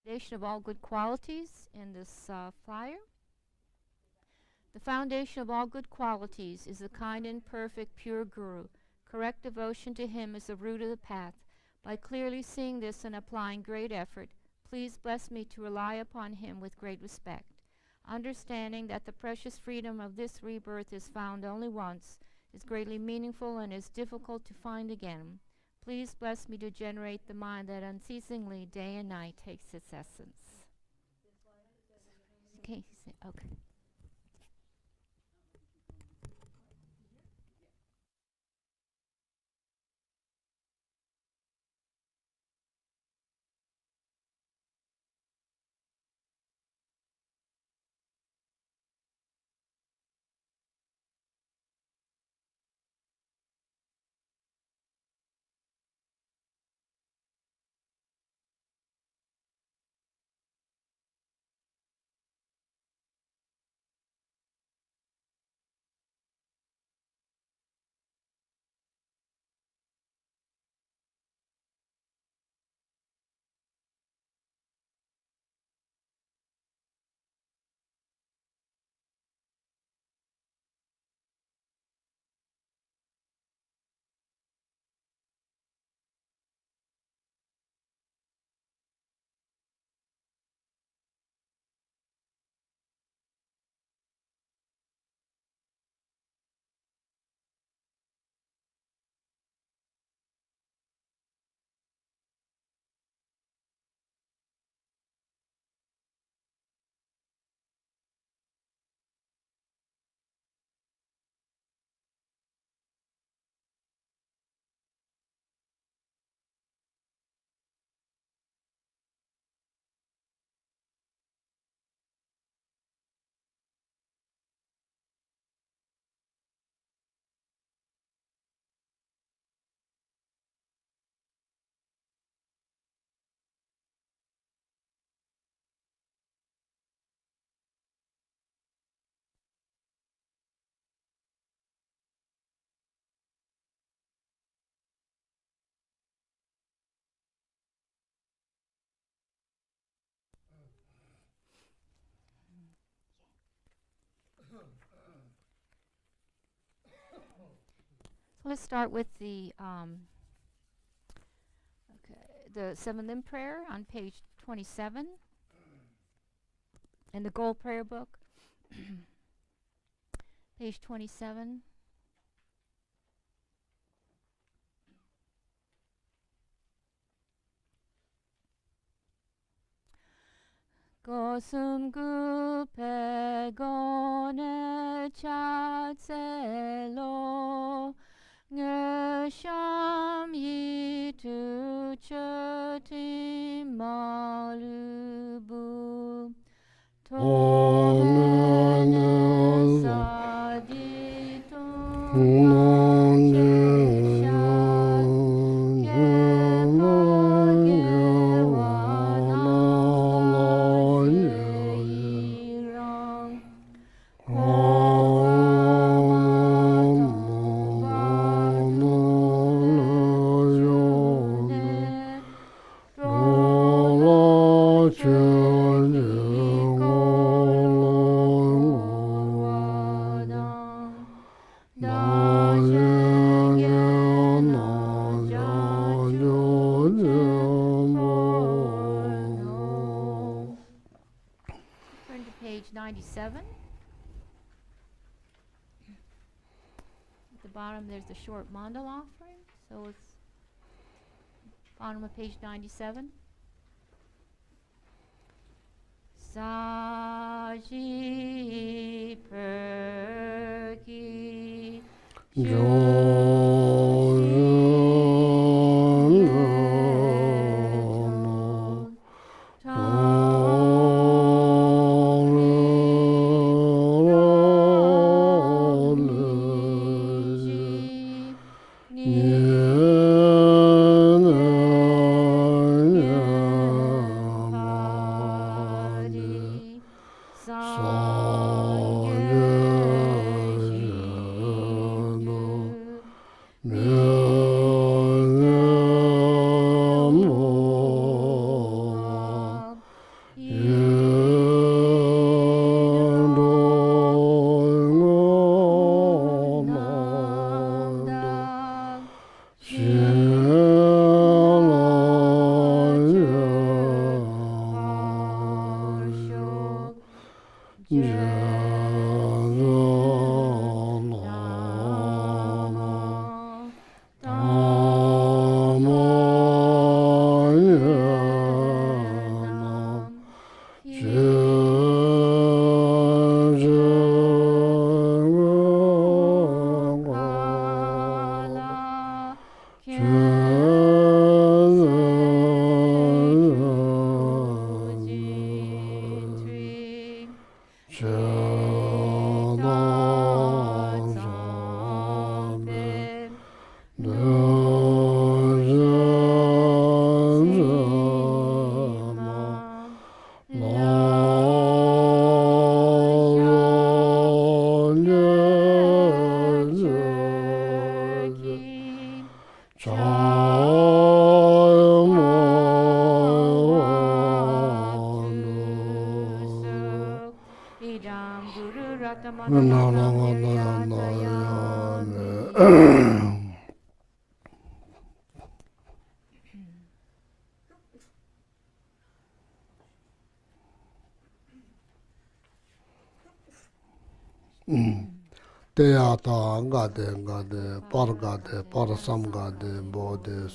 Foundation of all good qualities in this flyer. The foundation of all good qualities is the kind and perfect pure Guru. Correct devotion to him is the root of the path. By clearly seeing this and applying great effort, please bless me to rely upon him with great respect. Understanding that the precious freedom of this rebirth is found only once, is greatly meaningful and is difficult to find again. Please bless me to generate the mind that unceasingly, day and night, takes its essence. Okay. So let's start with the 7 limb prayer on page 27 in the Gold Prayer Book. Page 27. Gosum gupe gone chatselo ngesham yitu chotim malubu tonene saditum page 97. At the bottom there's the short mandala offering, so it's bottom of page 97. Saji perki Teata gade pargade parasam gade bodes.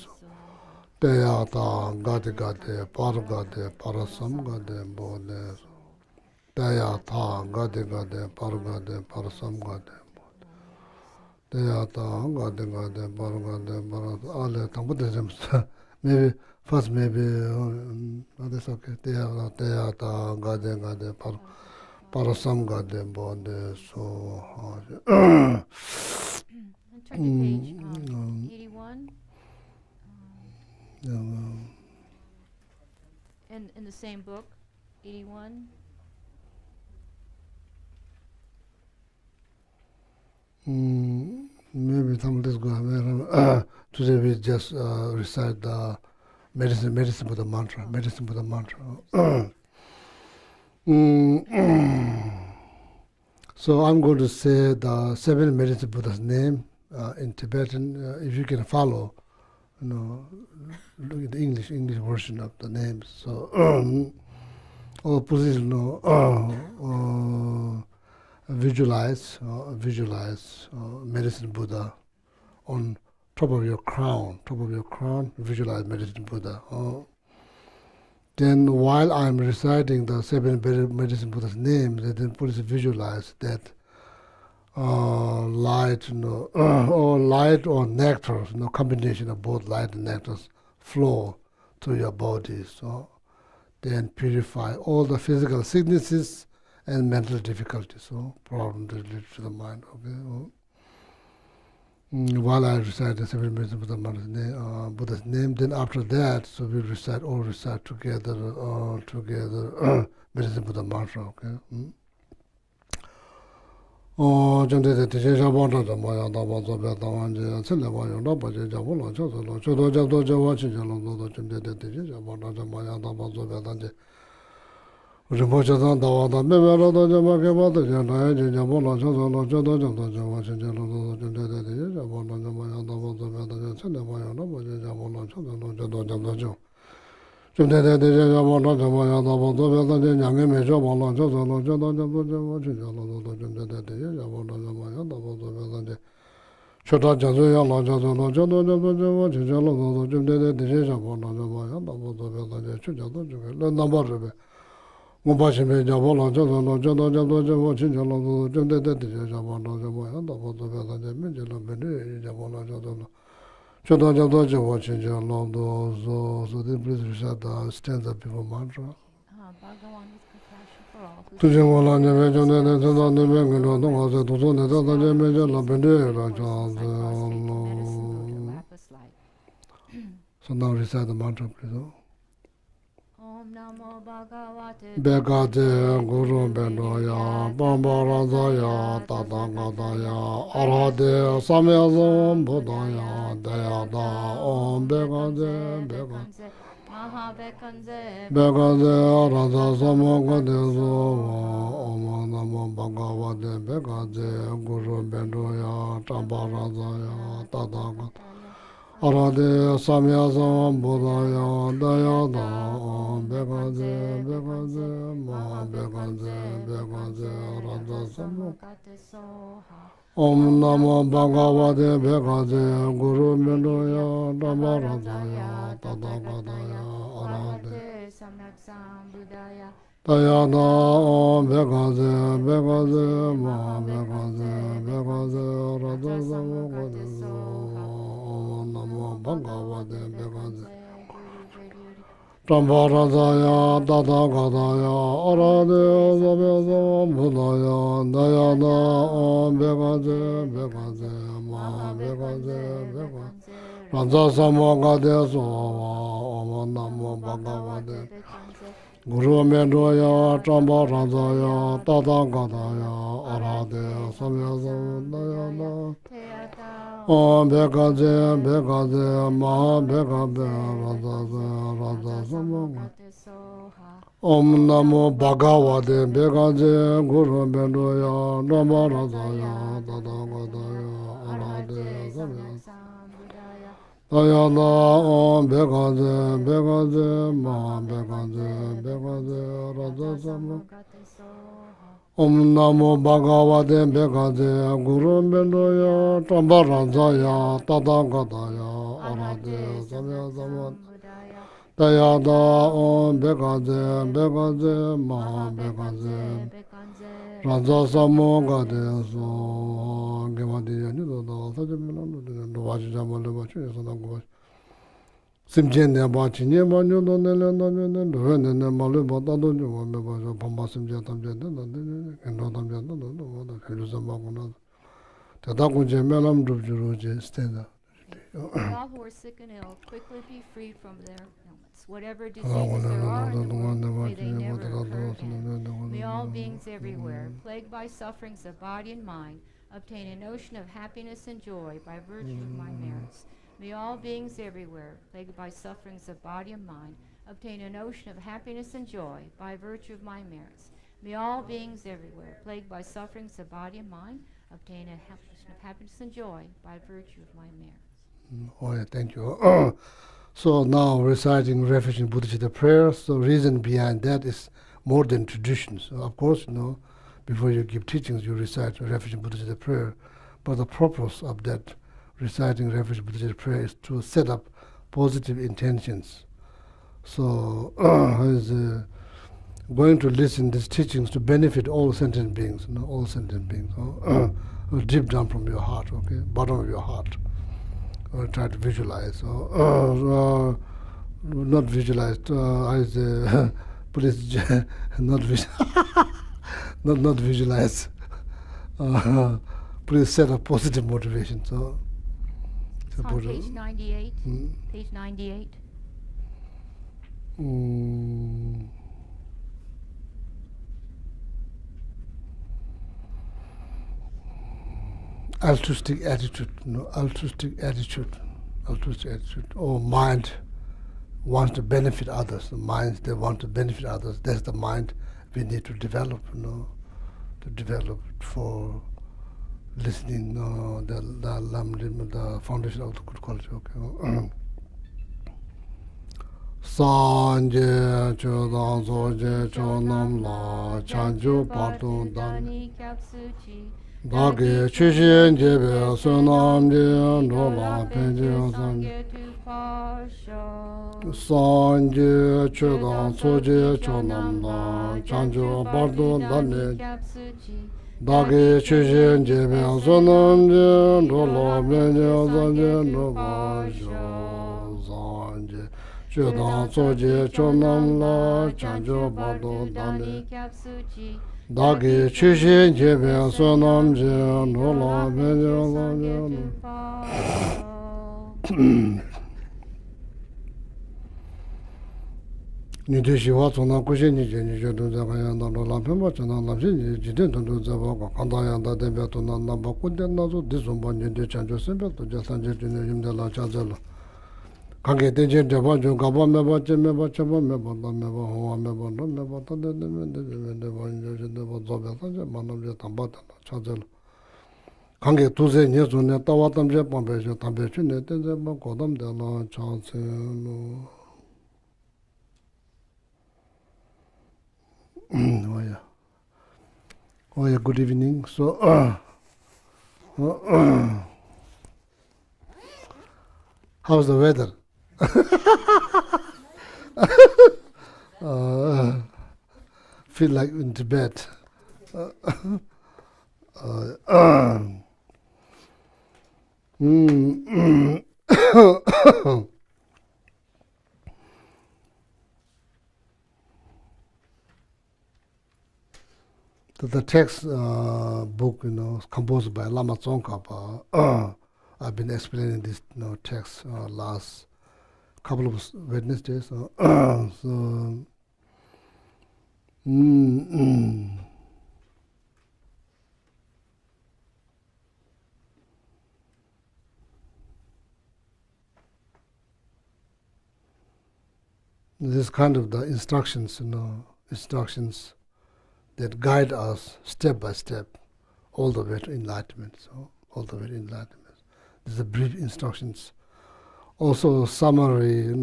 Teata gade pargade parasam gade bodes. Teata gade pargade parasam gade. Teata gade pargade parasam. All the maybe first maybe that's okay. Teata gade parasam gade bodes. So. Turn to page 81. In the same book, 81. Maybe some of this go. Today we just recite the medicine Buddha mantra. Medicine Buddha mantra. So I'm going to say the 7 medicine Buddha's name in Tibetan. If you can follow, look at the English version of the names. So, please visualize medicine Buddha on top of your crown. Visualize medicine Buddha. Then while I'm reciting the 7 medicine Buddha's names, then please visualize that light, or light or nectar, combination of both light and nectars flow through your body. So then purify all the physical sicknesses and mental difficulties, so problems related to the mind. Okay. While I recite the 7 medicine Buddha's name, then after that, so we recite together medicine Buddha mantra. Okay. Rinpoche-san dawa-da me-me-ra-da jama-ke-ba-da Mubashime Jabolo Jodo Jodo Jodo Jodo Chinjalo Jumde Jabolo Jabo Mijalo Bede Jabolo Jodo Jodo Jodo Jodo Chinjalo so they please recite the stanza before mantra. Bhagawan with compassion for all. Tujimola Nevejo Nedo Nevengano Donga Tuzo Neda Nemejo Labende So now recite the mantra, please. Om Namo Bhagavate Begate Guru Bendoya Bambaradaya Tatangadaya Arade Samyazam Budaya Dayada Om Begate Begate Arada Samagade Om Namo Bhagavate Begate Guru Bendoya Tambaradaya Tatangadaya Arade Samyasam Budaya Dayada Om Begade Ma Begade Arada Samyasam Om Namo Bhagavate Begade Guru Mendoya Damaradaya Tadagadaya Arade Samyaksam Budaya Dayada Om Begade Ma Begade Arada Samyasam Namo Bhagavate Begade Tambaradaya Tadagadaya Arade Samyasam Budaya Dayada Om Begade Ma Begade Raja Samagade Sova Om Namo Bhagavate Guru Mendoya Tambaradaya Tadagadaya Arade Samyasam Dayada Om Begade Ma Begade Radha Samagade Om Namo Bhagavate Begade Guru Mendoya Namaradaya Tadagadaya Arade Tayana Om Begaze, Ma Begaze, Radha Sama. Om Namo Bhagavate Begaze, Guru Bendoya, Tambaranzaya, Tadhangataya, Arhate Samya Samat. Tayada Om Begaze, Ma Begaze, Radha Samo Gade, So, Gevadi Yanido, Sajamina, Vajjama Levachu, Sanagua. Simchen ne ba chi ne ma nyo do ne le na ne do ne ne ma le ba da do nyo me ba so pa ma simchen tam je ne ne ne tam je ne no da ke lu sa ma ko na ta da ko je me lam du ju ro je stand. All who are sick and ill quickly be freed from their ailments. Whatever diseases there are in the world, may they never occur again. May all beings everywhere, plagued by sufferings of body and mind, obtain a notion of happiness and joy by virtue of my merits. May all beings everywhere, plagued by sufferings of body and mind, obtain a notion of happiness and joy by virtue of my merits. May all beings everywhere, plagued by sufferings of body and mind, obtain a notion of happiness and joy by virtue of my merits. Oh, yeah, thank you. So now reciting refuge in Buddhist prayer. So reason behind that is more than tradition. So of course, before you give teachings, you recite refuge in Buddhist prayer. But the purpose of that reciting refuge in Buddhist prayer is to set up positive intentions. So is going to listen these teachings to benefit all sentient beings, all sentient beings. Deep down from your heart, okay, bottom of your heart. Try to visualize, not visualize. I say, please, not not visualize. Please set a positive motivation. So, it's on page 98. Page 98. Altruistic attitude, altruistic attitude. Or mind wants to benefit others. The minds they want to benefit others. That's the mind we need to develop, to develop for listening. The foundation of the good quality. Okay. Sanje chodan soje chonam la chanju pato dan. Dāgī chūshīn jībē sūnām jī rōlā pēnjī sāngi sāngi chūdāng sūjī chūnām dā chāngchū bārdū dāni Dāgī chūshīn jībē sūnām jī rōlā pēnjī sāngi rōlā sāngi chūdāng sūjī chūnām dā chāngchū bārdū dāni Dāgī chūshīn jībē sūnām jī rōlā pēnjī sāngi Nidhi shīvā tsūnā kushī nīcī nīcī tūnzā kāyāndā rōlā pēmbā chūnā nāpshī nīcī jītī tūnzā bā kāntā yāndā tēmbā tūnā nāmbā kūtē nāsū dīsūmbā nīcī chāñchū sīmbā tūjā sāñchī tūnyā yīmdā lā chācā lā kāngi tēnchī tēpā chū kāpā mēpā chē mēpā chēpā mēpā tā mēpā hōwā mēpā rō mēpā tā tētē mētē tēpā yīmdā chē tēpā dzōpē sāñchī mānām chē tāmbā tēnā chācā lā kāngi tūsē nye sū nē tāwā tam chē pāmbē chē tāmbē chū nē tēnchē pā kōtam tēnā chācā lō Oh yeah, good evening. So, how's the weather? Feel like in Tibet. The text book, composed by Lama Tsongkhapa. I've been explaining this text last couple of Wednesdays. This kind of the instructions, instructions that guide us step by step all the way to enlightenment. So all the way to enlightenment. These are brief instructions. Also summary,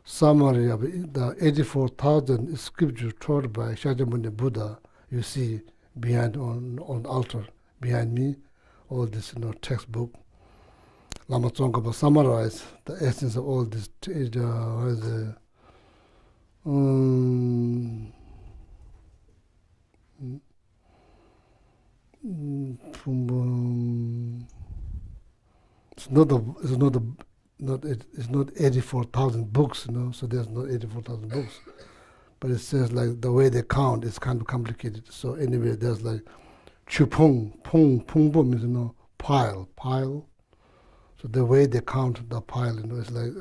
summary of the 84,000 scriptures taught by Shakyamuni Buddha. You see behind on altar behind me, all this textbook. Lama Tsongkhapa summarize the essence of all this. It's not 84,000 books, so there's not 84,000 books. But it says like the way they count is kind of complicated. So anyway, there's like chupung, pung means pile. So the way they count the pile, it's like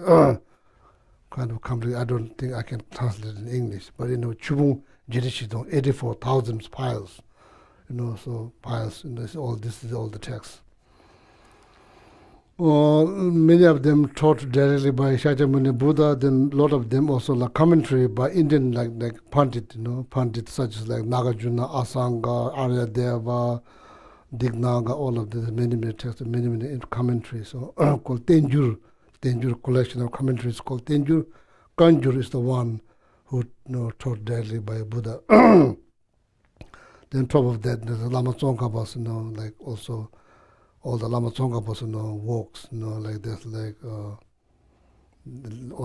kind of complicated. I don't think I can translate it in English. But chupung jirishidong, 84,000 piles. So piles, this is all the text. Many of them taught directly by Shakyamuni Buddha, then a lot of them also like commentary by Indian like Pandit, Pandit such as like Nagarjuna, Asanga, Aryadeva, Dignaga, all of these many texts, many commentaries. So called Tenjur collection of commentaries called Tenjur. Kanjur is the one who taught directly by Buddha. Then top of that, there's the Lama Tsongkhapas, like also all the Lama Tsongkhapas, walks, like there's like all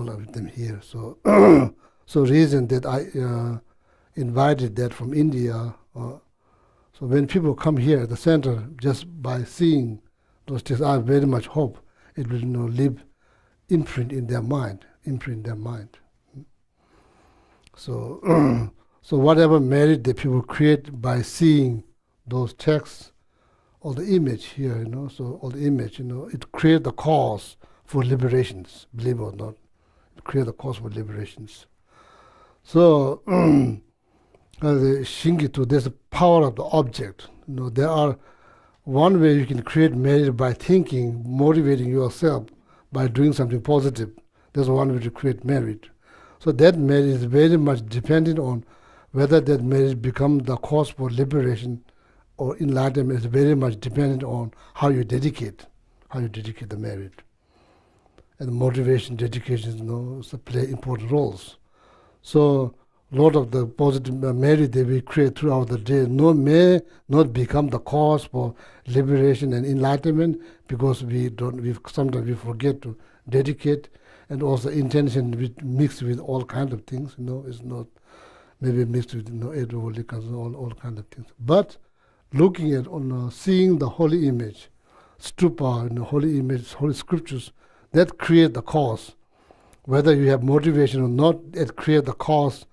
of them here. So, so reason that I invited that from India. So when people come here at the center, just by seeing those texts, I very much hope it will leave imprint in their mind. So, so whatever merit that people create by seeing those texts, all the image here, so all the image, it creates the cause for liberations, believe it or not. It creates the cause for liberations. So, the Shingitu, there's the power of the object. There are one way you can create merit by thinking, motivating yourself by doing something positive. There's one way to create merit. So that merit is very much dependent on whether that merit becomes the cause for liberation or enlightenment is very much dependent on how you dedicate the merit. And motivation, dedication, play important roles. So a lot of the positive merit that we create throughout the day may not become the cause for liberation and enlightenment because sometimes we forget to dedicate, and also intention mixed with all kinds of things, is not maybe mixed with all kinds of things. But looking at seeing the holy image, stupa, holy image, holy scriptures, that create the cause. Whether you have motivation or not, it create the cause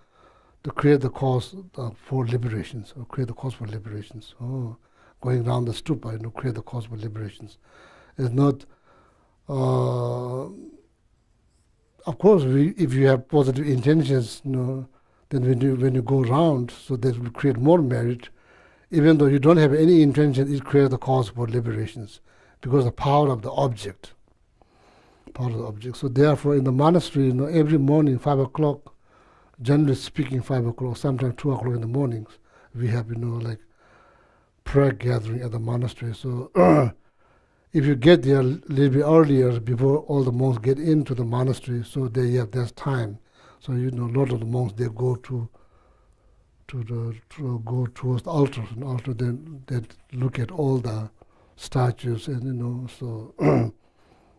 for liberations, or create the cause for liberations. Going around the stupa, create the cause for liberations. It's not. Of course, if you have positive intentions, then when you go around, so that will create more merit. Even though you don't have any intention, it creates the cause for liberations because the power of the object. So therefore, in the monastery, every morning, 5 o'clock, generally speaking, 5 o'clock, sometimes 2 o'clock in the mornings, we have, like prayer gathering at the monastery. So if you get there a little bit earlier, before all the monks get into the monastery, so there's time. So a lot of the monks, they go to go towards the altar. And altar, they look at all the statues, and so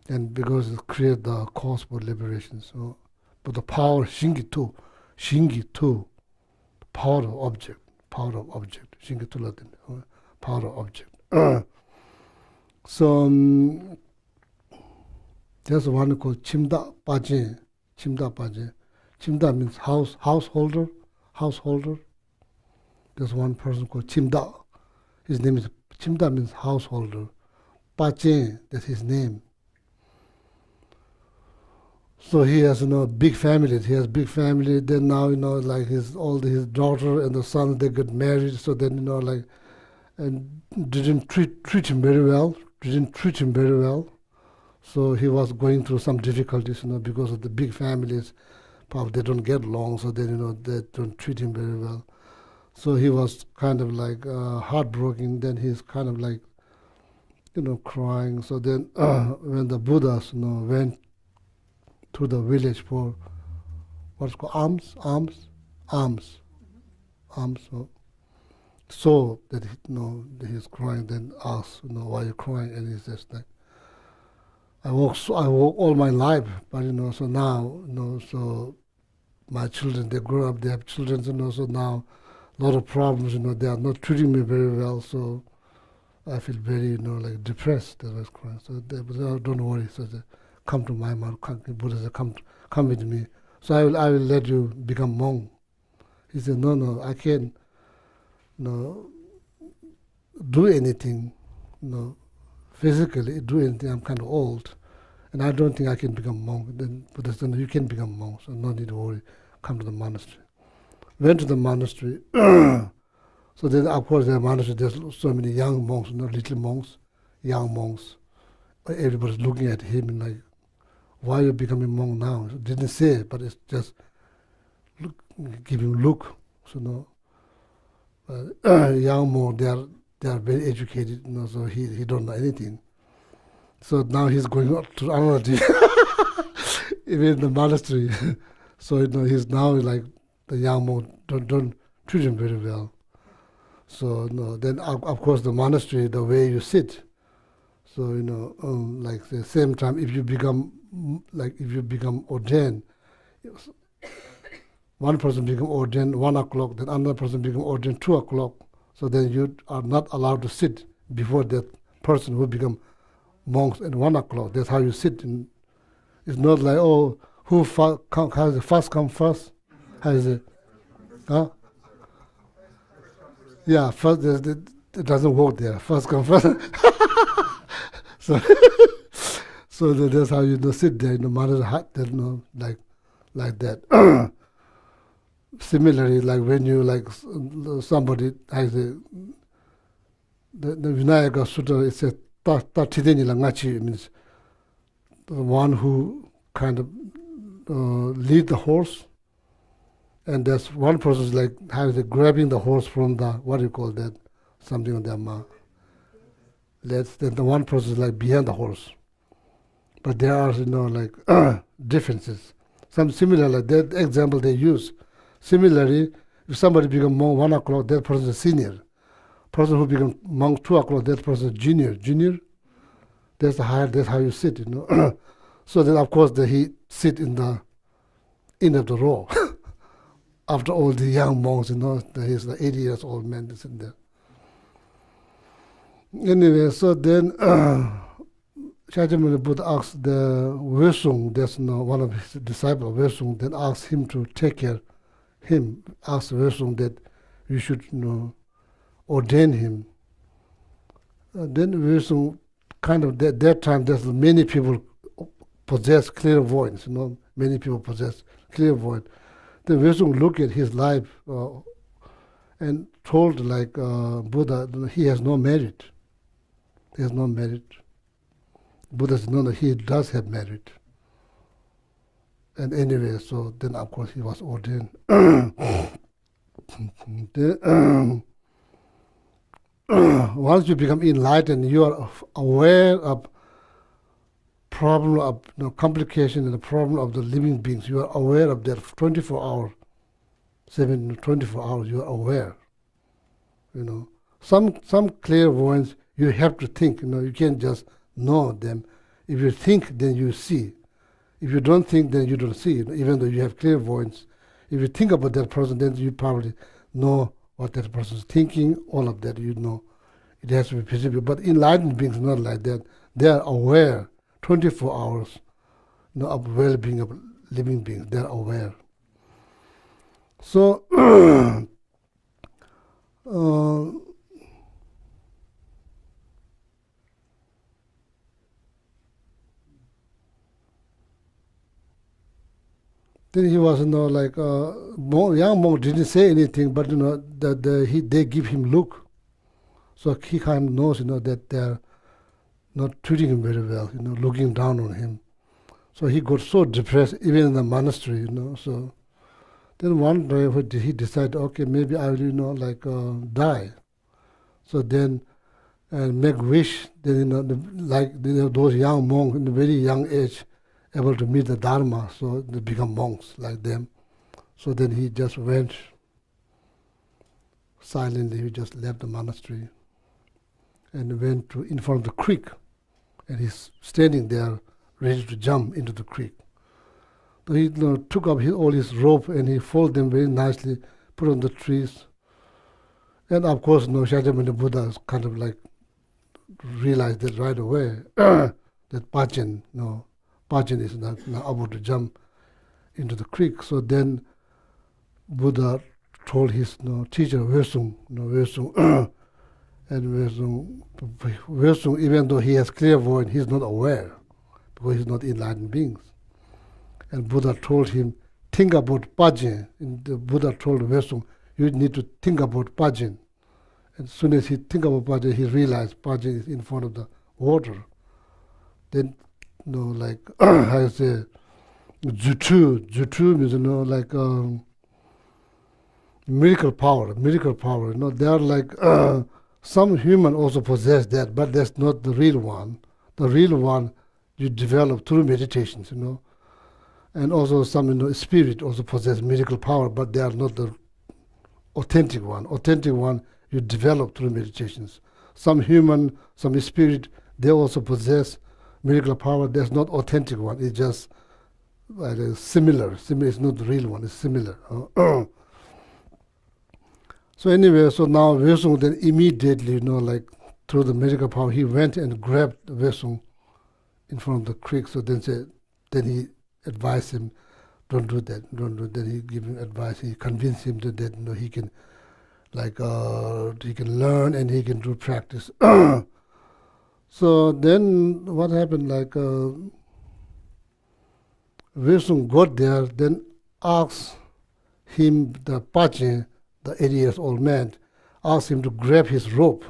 and because it creates the cause for liberation. So, but the power shingitu, power of object, shingitu Latin, power of object. So there's one called Chimda Paje. Chimda means householder. There's one person called Chimda. His name is Chimda, means householder. Paje, that's his name. So he has big family. Then now like his daughter and the son, they got married. So then and didn't treat him very well. So he was going through some difficulties, because of the big families. Probably they don't get along, so they they don't treat him very well. So he was kind of like heartbroken. Then he's kind of like crying. So then when the Buddhas, went to the village for what's called alms. So that he's crying, then asked, why are you crying? And he says like, I walk all my life, but so now, so my children, they grow up, they have children, so now a lot of problems, they are not treating me very well, so I feel very, like depressed. That was crying. So they said, oh, don't worry. So they come to my mouth. Buddha said, come with me. So I will let you become monk. He said, no, I can't, do anything, physically do anything. I'm kind of old, and I don't think I can become monk. Then Buddha said, no, you can become monk. So no need to worry. Come to the monastery. Went to the monastery. So then, of course, the monastery, there's so many young monks, little monks, young monks. Everybody's looking at him and like, why are you becoming monk now? So didn't say it, but it's just give him look. So young monk, they are very educated, so he don't know anything. So now he's going up to another even in the monastery. So he's now like the young monk don't treat him very well. So then of course the monastery, the way you sit. So like the same time, if you become ordained, one person become ordained 1 o'clock, then another person become ordained 2 o'clock. So then you are not allowed to sit before that person who become monks at 1 o'clock. That's how you sit. And it's not like, oh, who has the first come first? How is it? Huh? Yeah, first it doesn't work there. First come first. So so that's how you sit there in the mother's hut. Like that. Similarly, like when you somebody has the Vinayaka Sutta, it says tatideni langachi, means the one who kind of lead the horse, and there's one person like grabbing the horse from the, what do you call that, something on their mouth. Then the one person is like behind the horse. But there are like differences. Some similar, like that example they use. Similarly, if somebody become monk 1 o'clock, that person is senior. Person who become monk 2 o'clock, that person is junior. Junior, that's how you sit, So then of course he sit in the end of the row. After all the young monks, he's the 80 years old man that's in there. Anyway, so then Shakyamuni Buddha asked the Wesung, that's one of his disciples, Wesung, then asked him to take care him, asked Wesung that you should ordain him. Then Wesung, kind of that time, there's many people possess clairvoyance, many people possess clairvoyance. Then Wesung looked at his life and told Buddha, he has no merit. He has no merit. Buddha said, no, he does have merit. And anyway, so then of course he was ordained. Once you become enlightened, you are aware of problem of complication and the problem of the living beings. You are aware of that 24 hours, 24 hours. You are aware. Some clairvoyance you have to think. You can't just know them. If you think, then you see. If you don't think, then you don't see. Even though you have clairvoyance, if you think about that person, then you probably know what that person is thinking. All of that, it has to be visible. But enlightened beings not like that. They are aware 24 hours, of well-being of living beings. They are aware. So then he was, young monk didn't say anything, but they give him look, so he kind of knows, that they're not treating him very well, looking down on him. So he got so depressed, even in the monastery, So then one day he decided, okay, maybe I will, die. So then and make wish. Then those young monks in a very young age, able to meet the Dharma, so they become monks like them. So then he just went silently. He just left the monastery and went to in front of the creek, and he's standing there ready to jump into the creek. So he took up all his rope and he folded them very nicely, put on the trees. And of course, Shakyamuni Buddha kind of like realized that right away that Pachen is not able to jump into the creek. So then Buddha told his teacher Wesung, and Wesung, even though he has clear voice, he's not aware because he's not enlightened beings. And Buddha told him, think about Pachen. And the Buddha told Wesung, you need to think about Pachen. And as soon as he think about Pachen, he realized Pachen is in front of the water. Then, like I say, Jutu means like miracle power. They are like some human also possess that, but that's not the real one. The real one you develop through meditations, And also some spirit also possess miracle power, but they are not the authentic one. Authentic one you develop through meditations. Some human, some spirit, they also possess miracle power. That's not authentic one. It's just similar. It's not the real one. It's similar. So anyway, so now Wesung then immediately, like through the miracle power, he went and grabbed Wesung in front of the creek. So then he advised him, don't do that. Then he gave him advice. He convinced him that he can, he can learn and he can do practice. So then what happened? Wesung got there, then asked him, the Pachen, the 80 years old man, asked him to grab his rope.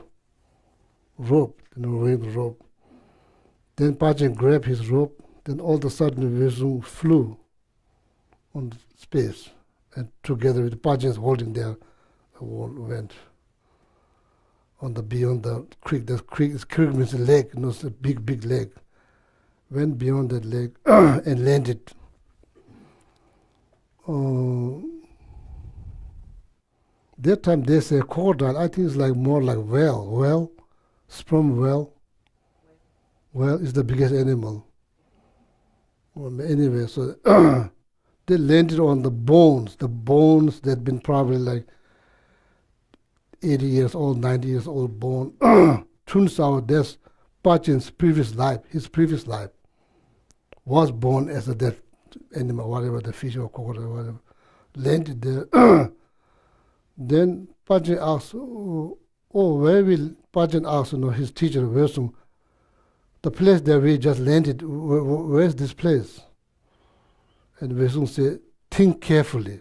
Rope. Then Pachen grabbed his rope. Then all of a sudden Wesung flew on space, and together with Pachen holding there, the wall went on the beyond the creek. The creek means a lake, it's a big lake. Went beyond that lake and landed. That time they say crocodile. I think it's more like whale, sperm whale. Whale is the biggest animal. Anyway, so they landed on the bones that had been probably 80 years old, 90 years old bone. Turns out that's Pachen's previous life. His previous life was born as a dead animal, whatever, the fish or crocodile, whatever. Landed there. Then Pachen asked, where will Pachen ask his teacher, Wesung, the place that we just landed, where's this place? And Wesung said, think carefully.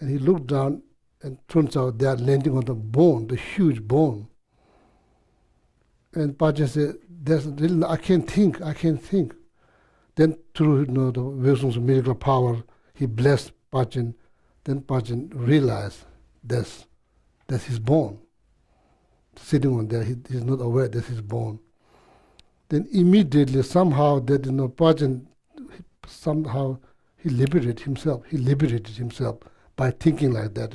And he looked down, and turns out they are landing on the bone, the huge bone. And Pachen said, I can't think. Then through the Wesung's miracle power, he blessed Pachen. Then Pachen realized that's his bone. Sitting on there, he's not aware that's his bone. Then immediately, somehow, Pachen, he liberated himself. He liberated himself by thinking like that,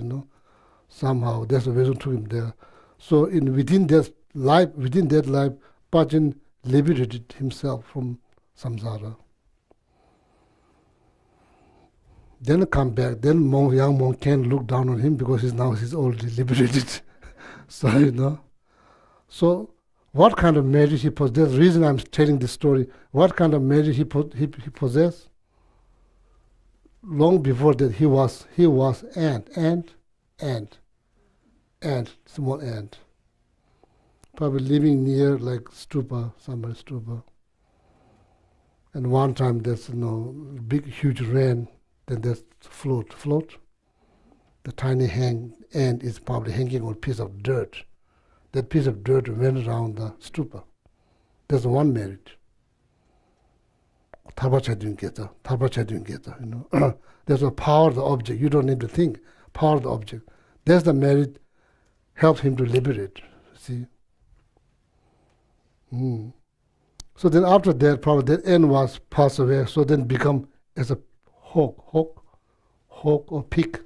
Somehow, that's the Wesung took him there. So within that life, Pachen liberated himself from samsara. Then come back. Then young monk can't look down on him because he's already liberated. So So what kind of merit he possessed? That's the reason I'm telling this story. What kind of merit he possessed? Long before that, he was small ant. Probably living near stupa, somewhere stupa. And one time there's big huge rain. Then there's float. The tiny ant is probably hanging on a piece of dirt. That piece of dirt went around the stupa. There's one merit. There's a power of the object. You don't need to think. Power of the object. That's the merit helped him to liberate. See? So then after that, probably that end was passed away. So then become as a hawk or pig.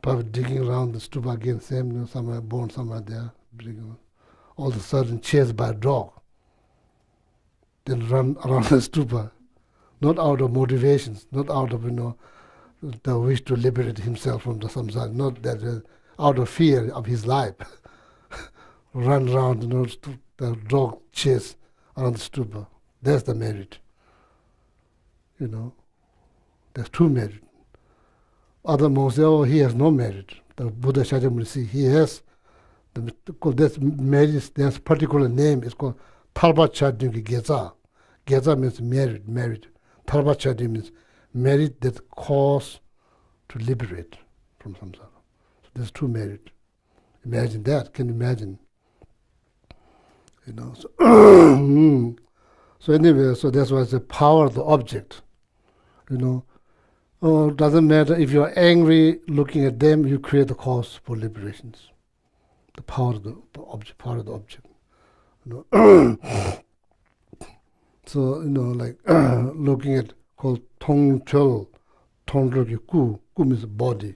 Probably digging around the stupa again, same, somewhere born somewhere there. All of a sudden chased by a dog. Then run around the stupa. Not out of motivations, not out of, the wish to liberate himself from the samsara, not that out of fear of his life. Run around, the dog chase around the stupa. That's the merit. There's two merit. Other monks say, oh, he has no merit. The Buddha Shakyamuni see he has. That's merit, there's particular name. It's called Talpa Chadungi Geza. Geza means merit. Talpa Chadungi means merit that cause to liberate from samsara. So there's two merit. Imagine that. Can you imagine? So, so anyway, so that's why it's the power of the object. Oh, it doesn't matter if you're angry looking at them, you create the cause for liberations. The power of the object, power of the object. So, like looking at called tongchol, tongchol ku means body.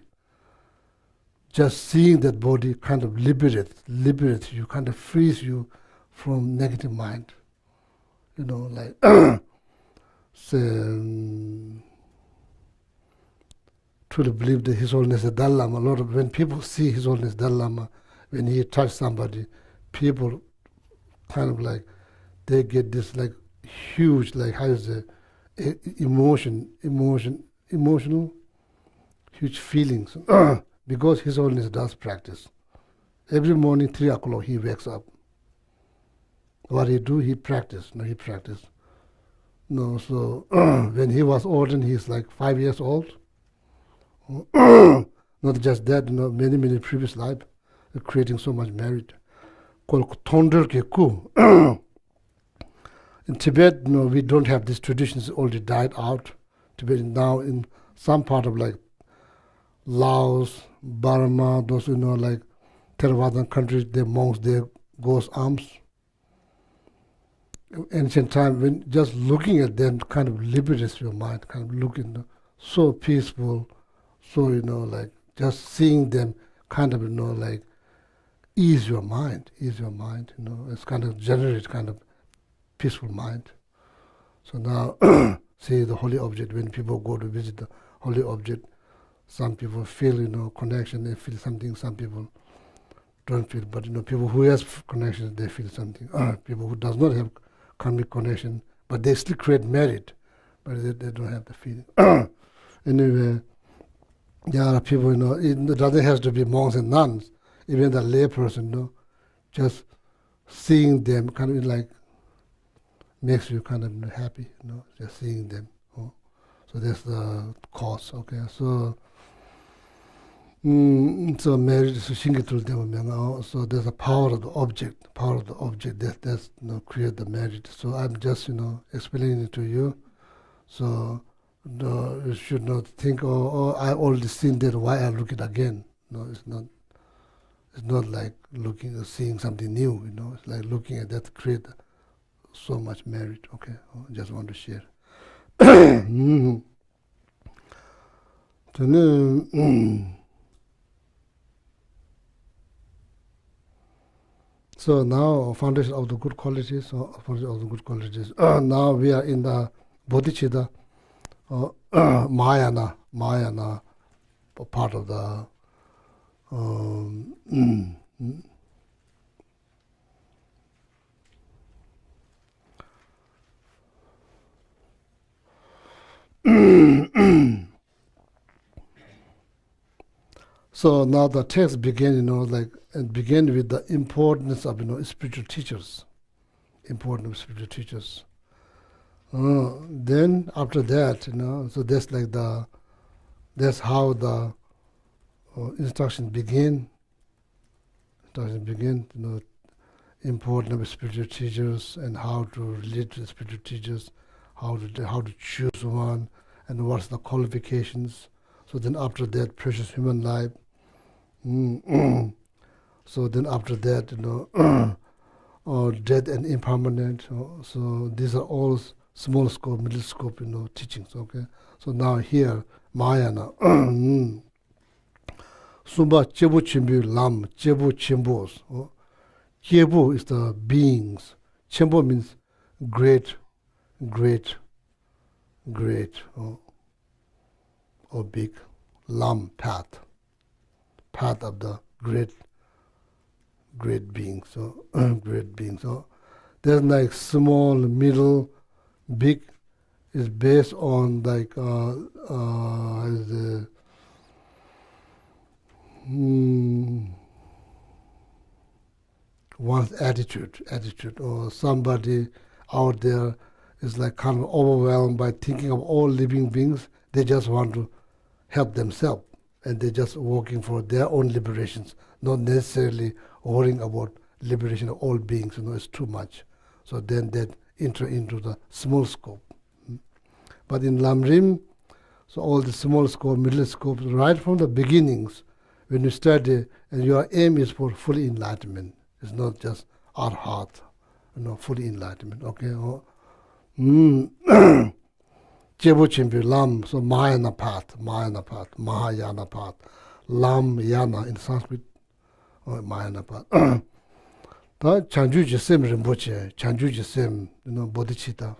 Just seeing that body kind of liberates you, kind of frees you from negative mind. Like say, truly believe that His Holiness the Dalai Lama. When people see His Holiness Dalai Lama, when he touches somebody, people kind of like they get this like huge, like how is it, emotional, huge feelings because His Holiness does practice. Every morning 3 o'clock he wakes up. What he do? He practice. So when he was ordained, he's like 5 years old. Not just that, many previous life, creating so much merit. Called Tonder Keku. In Tibet, we don't have these traditions, already died out. Tibet now in some part of like Laos, Burma, those like Theravadan countries, the monks, they goes alms. Ancient time, when just looking at them kind of liberates your mind, kind of looking so peaceful. So, like just seeing them kind of, like ease your mind, it's kind of generate kind of peaceful mind. So now, see the holy object, when people go to visit the holy object, some people feel, connection, they feel something, some people don't feel, but, people who has connection, they feel something. People who does not have karmic connection, but they still create merit, but they don't have the feeling. Anyway, there are people, it doesn't have to be monks and nuns, even the lay person, just seeing them kind of like makes you kind of happy, just seeing them. So that's the cause, okay? So, so merit is so there's a power of the object, that's create the merit. So I'm just, explaining it to you. So, no, you should not think, I already seen that, why I look it again? No, it's not. It's not like looking or seeing something new, It's like looking at that create so much merit, okay? I just want to share. So now, foundation of the good qualities, now we are in the bodhicitta, Mahayana part of the so now the text begin, and begin with the importance of, spiritual teachers. Importance of spiritual teachers. Then after that, so that's how the instruction begin. Importance of spiritual teachers and how to relate to the spiritual teachers, how to choose one, and what's the qualifications. So then after that, precious human life. So then after that, death and impermanent. So these are all small scope, middle scope, teachings. Okay. So now here, Mahayana. Sumba Chebu Chimbu Lam, Chebu Chimbos. Chebu is the beings. Chimbo means great, great, great, or big. Lam, path. Path of the great beings. So great beings. So there's like small, middle, big is based on like one's attitude, or somebody out there is like kind of overwhelmed by thinking of all living beings. They just want to help themselves, and they're just working for their own liberations, not necessarily worrying about liberation of all beings. It's too much. So then they enter into the small scope. But in Lamrim, so all the small scope, middle scopes, right from the beginnings, when you study, and your aim is for full enlightenment. It's not just arhat, full enlightenment. Okay. Chebu Chimpi Lam, so Mahayana path, Mahayana path, Lam Yana in Sanskrit, Mahayana path. Ta Chanju Jesem Rinpoche, Chanju Jesem, bodhicitta,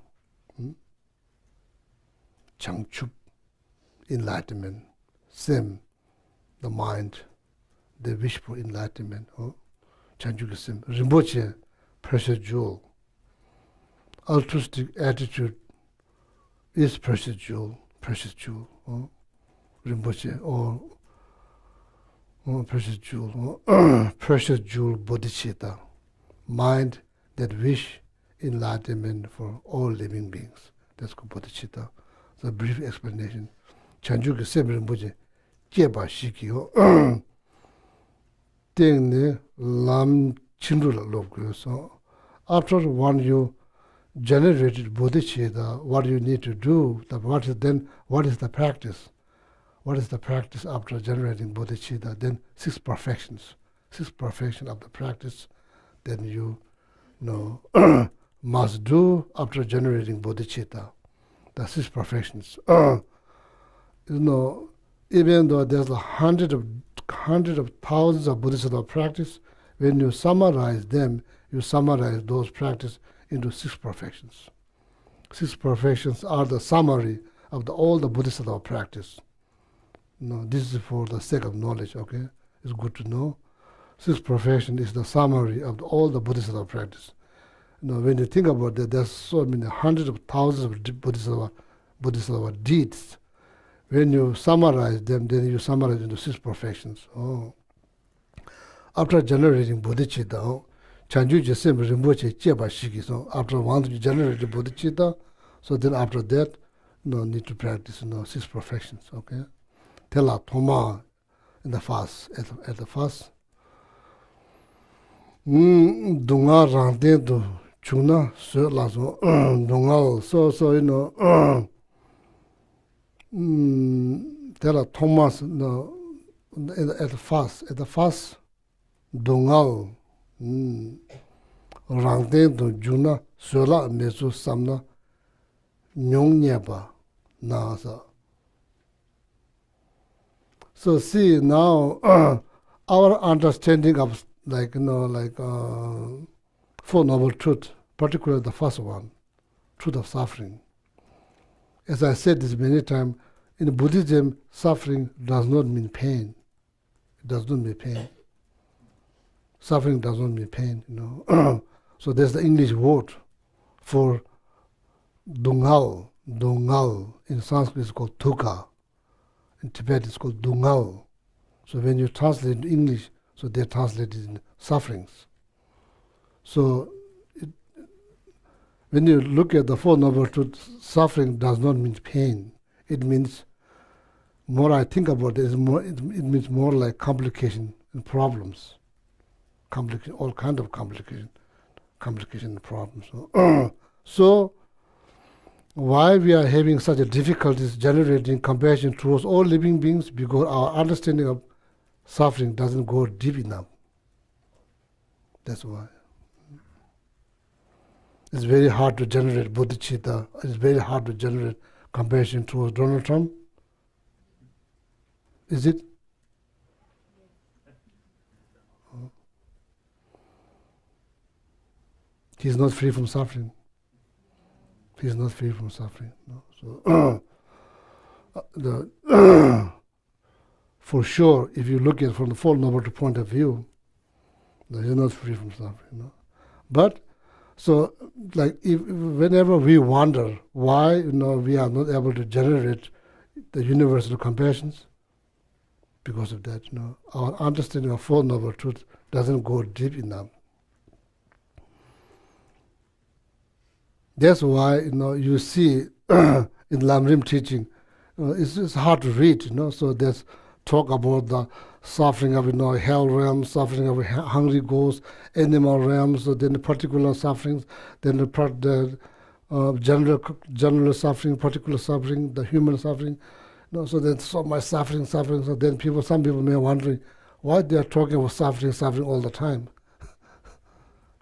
Changchup, enlightenment, Sem, the mind, the wish for enlightenment. Chanju Jesem Rinpoche, precious jewel. Altruistic attitude is precious jewel. Rinpoche, or precious jewel, precious jewel bodhicitta, mind that wish enlightenment for all living beings. That's called bodhicitta. It's a brief explanation. Chanju Geshe Rinpoche, Jeba Shiki, Tengne Lam Chindula Lobkyo. So after one you generated bodhicitta, what you need to do, what is the practice? What is the practice after generating bodhicitta? Then six perfections of the practice that you must do after generating bodhicitta. The six perfections. Even though there's hundreds of thousands of bodhisattva practice, when you summarize them, you summarize those practices into six perfections. Six perfections are the summary of all the bodhisattva practice. This is for the sake of knowledge, okay? It's good to know. Six perfection is the summary of all the bodhisattva practice. When you think about that, there's so many hundreds of thousands of bodhisattva deeds. When you summarize them, then you summarize into six perfections. After generating bodhicitta, Chanju Jesem Rinpoche Jeba Shiki. So after once you generate the bodhicitta, so then after that, need to practice six perfections. Okay. Tela Thoma in the fast, at the fast. Dunga Rante do Chuna so lazo Dunga so Tela Thomas at the fast Dunga Rangten do Juna Sola Mesu Samna Nyong Nyeba Nasa. So see now our understanding of Four Noble Truth, particularly the first one, truth of suffering. As I said this many times, in Buddhism, suffering does not mean pain. It does not mean pain. Suffering does not mean pain, So there's the English word for dungal. Dungal in Sanskrit is called dukkha. In Tibet it's called dungal. So when you translate in English, so they translate it in sufferings. So when you look at the Four Noble Truths, suffering does not mean pain. It means, more I think about it, it means more like complication and problems. All kind of complication and problems. So why we are having such a difficulties generating compassion towards all living beings? Because our understanding of suffering doesn't go deep enough. That's why. It's very hard to generate bodhicitta. It's very hard to generate compassion towards Donald Trump. Is it? He's not free from suffering. He's not free from suffering. No? So, for sure, if you look at it from the Four Noble Truth point of view, no, he's not free from suffering. No? But so, like, whenever we wonder why we are not able to generate the universal compassions, because of that, our understanding of Four Noble Truth doesn't go deep enough. That's why you see in Lamrim teaching, it's hard to read. So there's talk about the suffering of hell realms, suffering of hungry ghosts, animal realms, so then the particular sufferings, then the general suffering, particular suffering, the human suffering. So there's so much suffering. So then some people may wondering why they are talking about suffering all the time.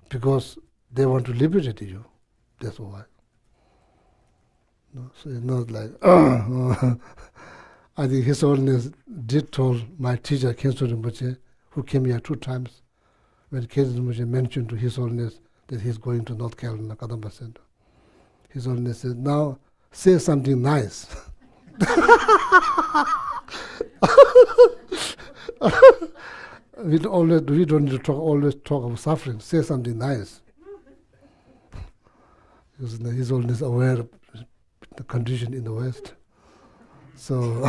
Because they want to liberate you. That's why. So it's not like, I think His Holiness did told my teacher, Khenso Rinpoche, who came here 2 times, when Khenso Rinpoche mentioned to His Holiness that he's going to North Carolina, Kadamba Center. His Holiness said, now say something nice. We don't need to always talk about suffering. Say something nice. Because His Holiness aware of the condition in the West. So,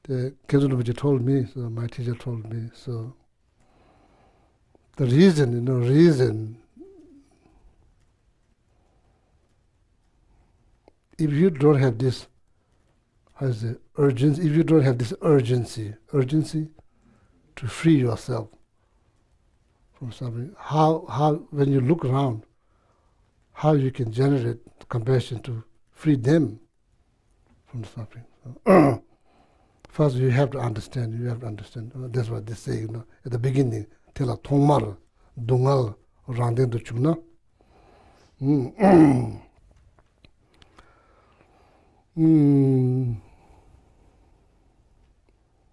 the Khenso Rinpoche told me, so my teacher told me, so the reason, if you don't have this, urgency, if you don't have this urgency to free yourself from suffering, how when you look around, how you can generate compassion to free them from the suffering. So, first you have to understand. That's what they say, at the beginning. Tela tongmar, dungal, randen to chuna.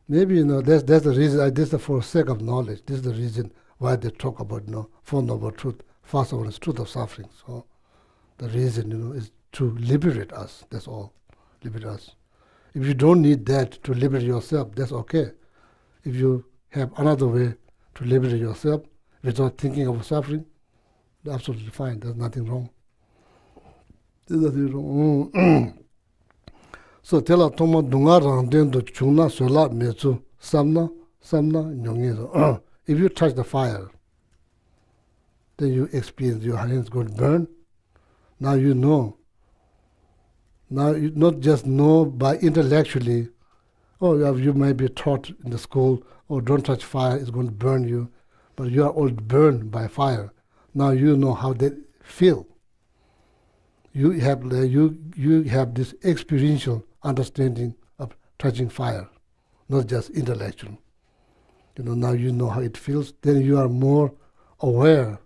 Maybe that's the reason. This is for sake of knowledge. This is the reason why they talk about Four Noble Truth. First of all, is truth of suffering. So the reason is to liberate us. That's all, liberate us. If you don't need that to liberate yourself, that's okay. If you have another way to liberate yourself without thinking of suffering, that's absolutely fine. There's nothing wrong. There's nothing wrong. So tela toma dunga rangden do chungna sola mezu samna nyongi. If you touch the fire, then you experience your hands going to burn. Now you know. Now you not just know by intellectually, you might be taught in the school, don't touch fire, it's going to burn you. But you are all burned by fire. Now you know how they feel. You have this experiential understanding of touching fire, not just intellectual. Now you know how it feels. Then you are more aware.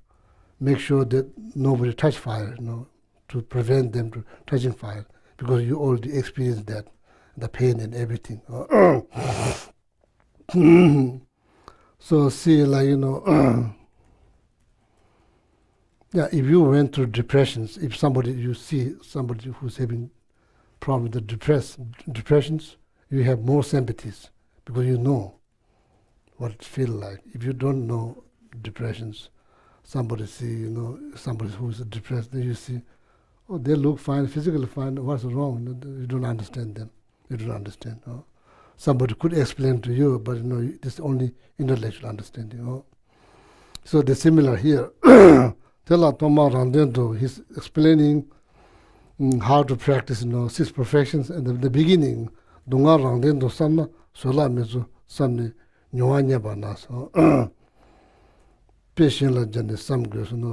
Make sure that nobody touch fire, to prevent them from touching fire, because you already experienced that, the pain and everything. So see, yeah, if you went through depressions, if you see somebody who's having problem with the depressions, you have more sympathies, because you know what it feels like. If you don't know depressions, somebody see, somebody who's depressed, then you see, they look fine, physically fine, what's wrong? You don't understand them. You don't understand. Somebody could explain to you, but this is only intellectual understanding. So they're similar here. Tela Toma Randendo, he's explaining how to practice 6 perfections, and the beginning, Dunga Randendo Samna, Sola Mezu Samni Nyuanya Banas.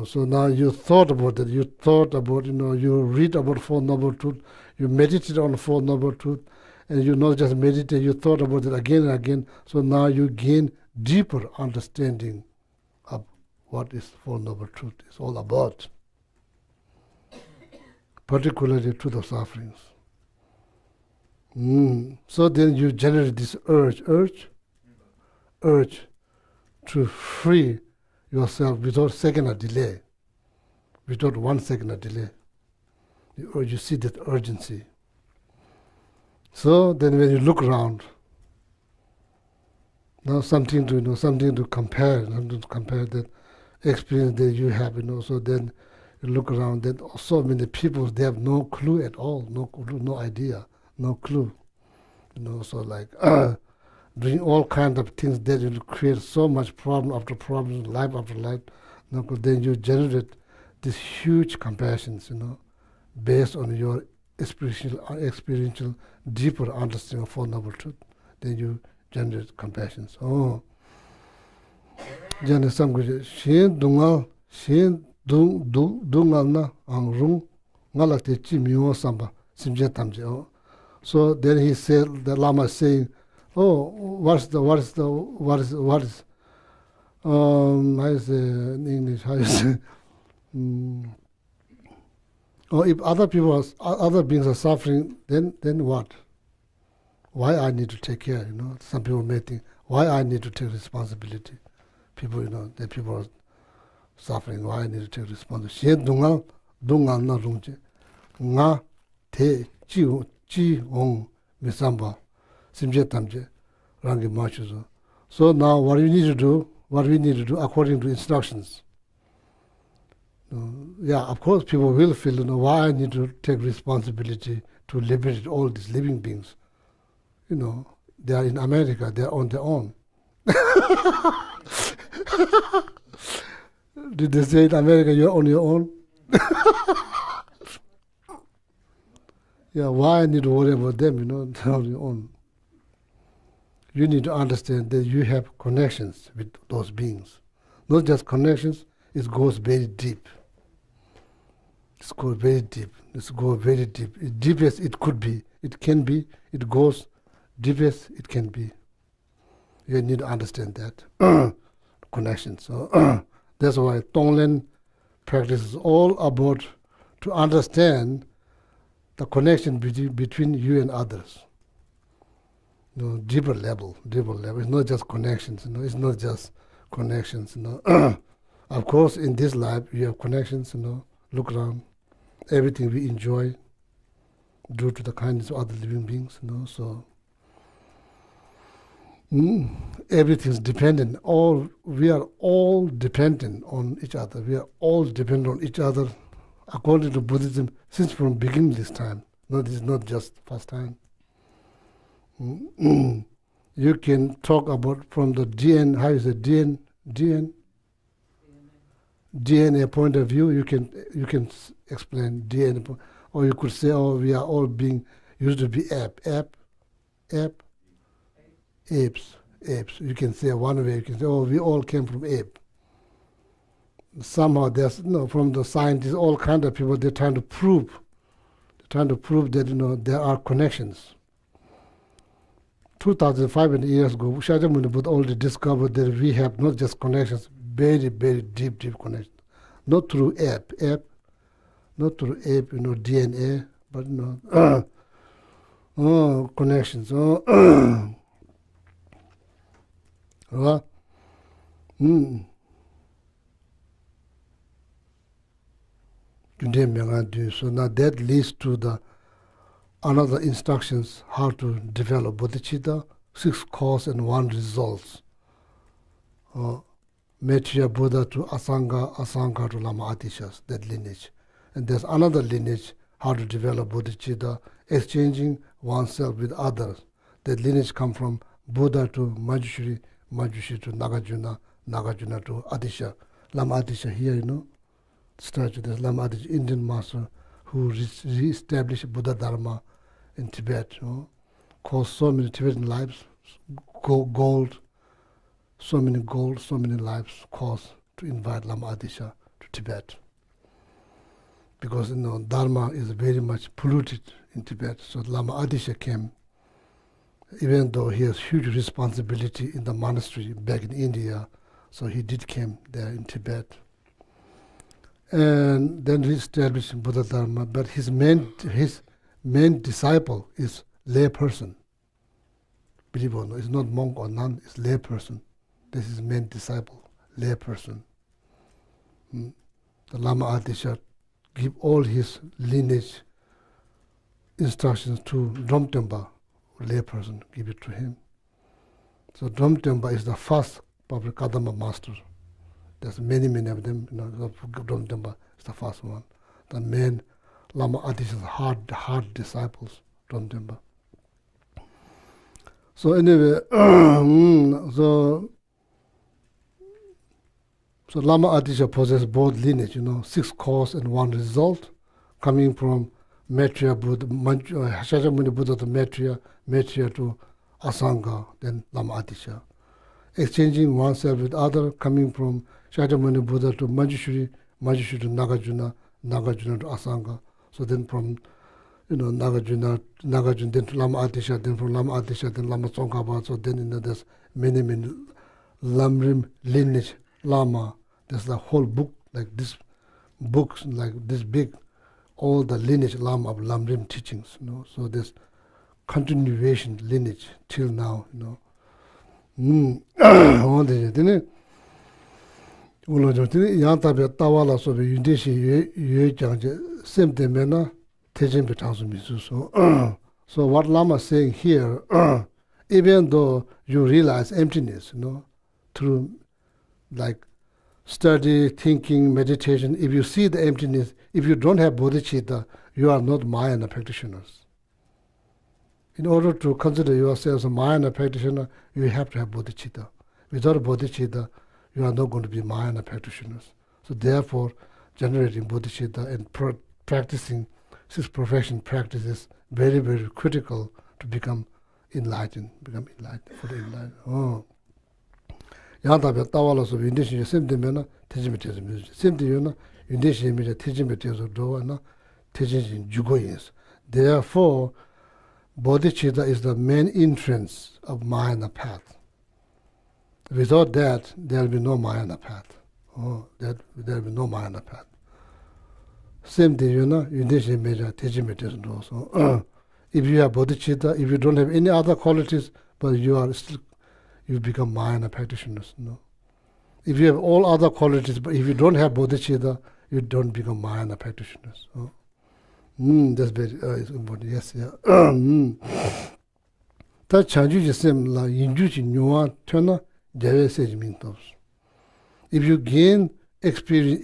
So now you thought about it, you read about Four Noble Truth, you meditate on Four Noble Truth, and you not just meditate, you thought about it again and again, so now you gain deeper understanding of what is Four Noble Truth is all about, particularly truth of sufferings. So then you generate this urge to free yourself without second of delay, without 1 second of delay. You see that urgency. So then when you look around, now something to compare that experience that you have, so then you look around, then so many people, they have no clue at all, no idea, no clue. So like doing all kinds of things that will create so much problem after problem, life after life. Then you generate this huge compassions, based on your experiential deeper understanding of Four Noble Truth. Then you generate compassions. Jane samguje shin dungal na angrung ngalate chi miyo samba simje tamje. So then he said, the Lama is saying, what is I say in English, how you say, if other beings are suffering, then what? Why I need to take care, Some people may think, why I need to take responsibility? People, that people are suffering, why I need to take responsibility? Shen dungal na rungje. Nga te chi ong misamba simje tamje rangi machuzo. So now what we need to do according to instructions. Of course people will feel, why I need to take responsibility to liberate all these living beings. They are in America, they are on their own. Did they say in America you're on your own? Why I need to worry about them, they're on your own. You need to understand that you have connections with those beings. Not just connections, it goes very deep. It goes very deep. Deep as it could be, it can be, it goes deep as it can be. You need to understand that. Connections. So that's why Tonglen practice is all about to understand the connection between you and others. Deeper level. It's not just connections. It's not just connections. Of course, in this life you have connections. Look around, everything we enjoy due to the kindness of other living beings. So everything's dependent. We are all dependent on each other. We are all dependent on each other, according to Buddhism, since from beginning this time. This is not just first time. You can talk about from the DNA point of view. You can explain DNA, or you could say, we are all being used to be apes. You can say one way. You can say, we all came from ape. Somehow there's from the scientists, all kind of people, they're trying to prove that there are connections. 2,500 years ago, Shakyamuni Buddha already discovered that we have not just connections, very, very deep connections. Not through ape, DNA, but connections. So now that leads to the another instructions how to develop bodhicitta, 6 cause and 1 results. Maitreya Buddha to Asanga to Lama Atishas, that lineage. And there's another lineage how to develop bodhicitta, exchanging oneself with others. That lineage come from Buddha to Manjushri to Nagarjuna to Atisha. Lama Atisha here, statue, there's Lama Atisha, Indian master who re-established Buddha Dharma in Tibet, caused so many Tibetan lives, gold, so many lives caused to invite Lama Atisha to Tibet. Because Dharma is very much polluted in Tibet, so Lama Atisha came even though he has huge responsibility in the monastery back in India, so he did came there in Tibet. And then he established Buddha Dharma, but his main disciple is lay person. Believe or not, it's not monk or nun, it's lay person. This is main disciple, lay person. The Lama Adisha give all his lineage instructions to Dromtempa, lay person, give it to him. So Dromtempa is the first public Kadamba master. There's many of them, Dromtempa is the first one. The main Lama Adisha's hard disciples, Dromtempa. So anyway, so Lama Adisha possesses both lineage, 6 cause and 1 result, coming from Maitreya Buddha, Shakyamuni Buddha to Maitreya to Asanga, then Lama Adisha. Exchanging oneself with other, coming from Shakyamuni Buddha to Manjushri to Nagarjuna to Asanga. So then from Nagarjuna, then to Lama Adisha, then from Lama Adisha, then Lama Tsongkhapa. So then there's many Lamrim lineage Lama. There's the whole book, like this books, like this big, all the lineage Lama of Lamrim teachings. So there's continuation lineage till now. Tawala so be yundeshi same temena tejin betansu. So what Lama is saying here, even though you realize emptiness, through like study, thinking, meditation, if you see the emptiness, if you don't have bodhicitta, you are not Mahayana practitioners. In order to consider yourself as a Mahayana practitioner, you have to have bodhicitta. Without bodhicitta, you are not going to be Mahayana practitioners. So therefore, generating bodhicitta and practicing 6 perfection practices very, very critical to become enlightened, for the enlightened. 양답에 따와라서 인디시 샘되면은 태지메테즈 샘되면은 인디시 미제 태지메테즈 도와나 태지진 주고이스. Therefore, bodhicitta is the main entrance of Mahayana path. Without that, there will be no Mahayana path. There will be no Mahayana path. Same thing, indishi mize tejimetezu do. So, if you have bodhicitta, if you don't have any other qualities, but you become Mahayana practitioners. If you have all other qualities, but if you don't have bodhicitta, you don't become Mahayana practitioners. That's very important. Yes, yeah. That chanju same la injuji nyuwa tena dewe seji mintos. If you gain experience,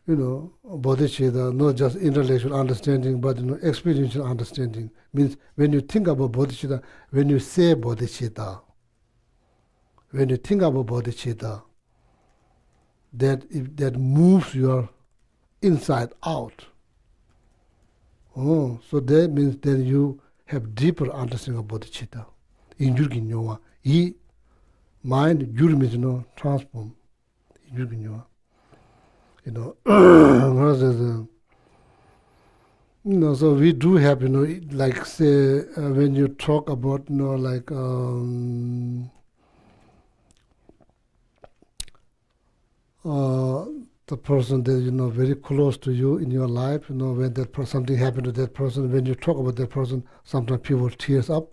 bodhicitta, not just intellectual understanding, but experiential understanding. Means when you think about bodhicitta, when you say bodhicitta, when you think about bodhicitta, that moves your inside out. So that means that you have deeper understanding of bodhicitta. Injurgi nyowa. Mind, jur means transform. Injurgi nyowa. So we do have, like say, when you talk about, like, the person that, very close to you in your life, when that something happened to that person, when you talk about that person, sometimes people tears up.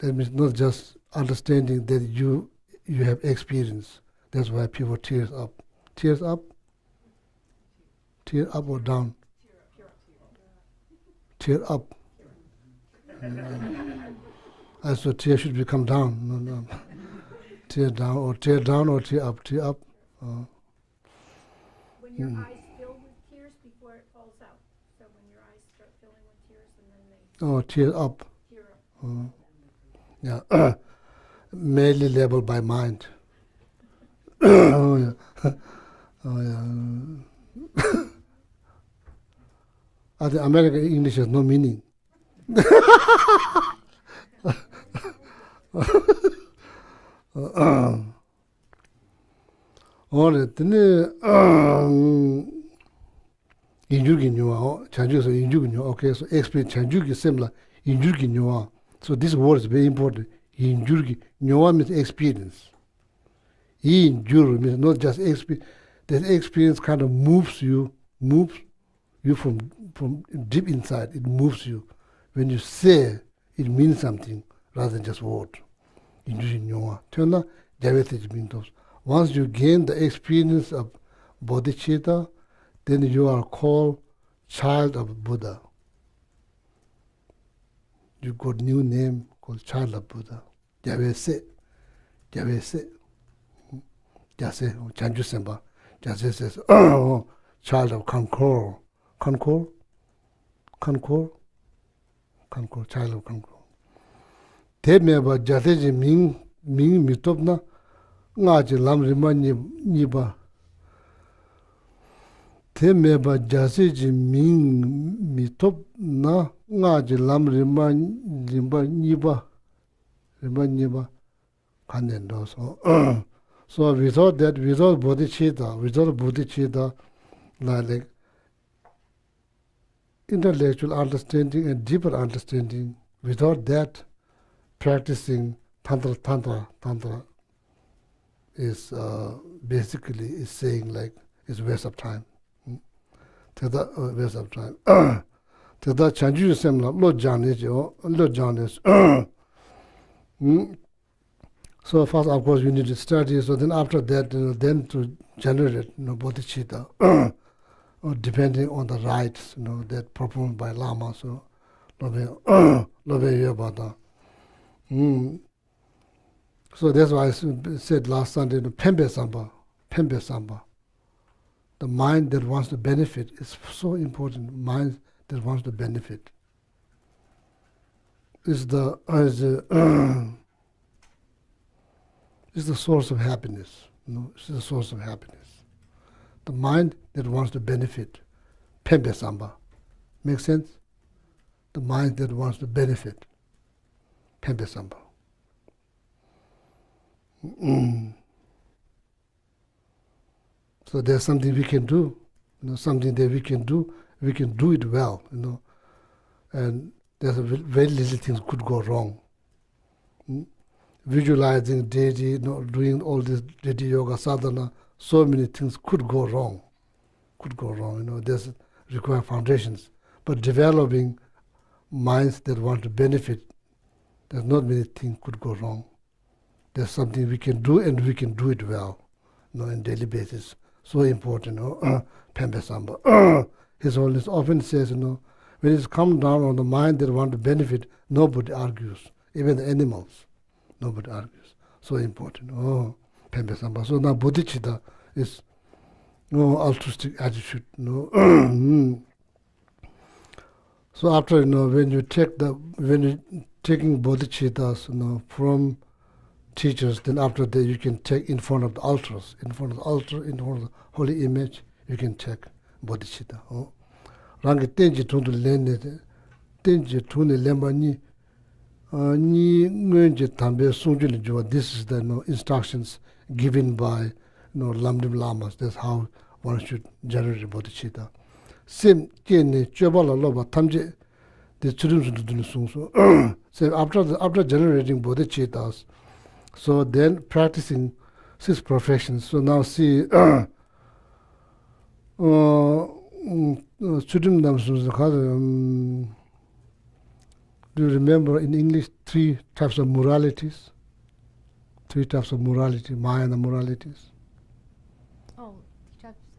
That means not just understanding that you have experience. That's why people tears up. Tears up? Tear up or down? Tear up. I thought tear should become down. No. Tear down or tear up. Tear up. When your eyes fill with tears before it falls out. So when your eyes start filling with tears and then they Tear up. tear up. Yeah. Mainly labeled by mind. Oh, yeah. The American English has no meaning. injury nyoa chanju so injury nyoa. Okay, so explain chanju ki similar injury nyoa. So this word is very important. Injury nyoa means experience. Injury means not just experience. That experience kind of moves you from deep inside. It moves you. When you say, it means something rather than just word. Injury nyoa. Tena javete means. Once you gain the experience of bodhicitta, then you are called child of Buddha. You got new name called child of Buddha. Javese, Jase, Chanju Semba. Jase says, oh, child of Concord. Concord, child of Concord. Te meba jase ji ming mitopna nga ji lam rima niba. Te meba jase ji ming mitopna nga ji lam rima niba. Kanendo. So without that, without bodhicitta, like intellectual understanding and deeper understanding, without that, practicing tantra is basically is saying like it's waste of time. Waste of time. Tada chanju semla lo janes. So first, of course, you need to study. So then after that, then to generate, bodhicitta, or depending on the rites, that performed by Lama. So, So that's why I said last Sunday, Pembe Samba. The mind that wants to benefit is so important. Mind that wants to benefit is the source of happiness. It's the source of happiness. The mind that wants to benefit, Pembe Samba. Make sense? The mind that wants to benefit, Pembe Samba. So there's something we can do, something that we can do it well, and there's very little things could go wrong. Visualizing deity, doing all this deity yoga sadhana, so many things could go wrong. There's require foundations. But developing minds that want to benefit, there's not many things could go wrong. There's something we can do and we can do it well, on daily basis. So important, Pembe Samba. His Holiness often says, when it's come down on the mind that want to benefit, nobody argues, even the animals. Nobody argues. So important. Pembe Samba. So now bodhicitta is altruistic attitude. So after when you taking bodhicittas from teachers, then after that you can take in front of the altars, in front of the holy image, you can take bodhicitta. Rangi tenji tundu lene, tenji tundu lemba ni ngenje tambe sunjuli jua. This is the instructions given by Lamdim Lamas. That's how one should generate bodhicitta. Sim kene chobala loba tamje the chudum sundu sungso. So after generating bodhicittas, so then practicing 6 perfections. So now see chudum nam sundu. Do you remember in English 3 types of moralities? 3 types of morality, Mahayana moralities. Oh,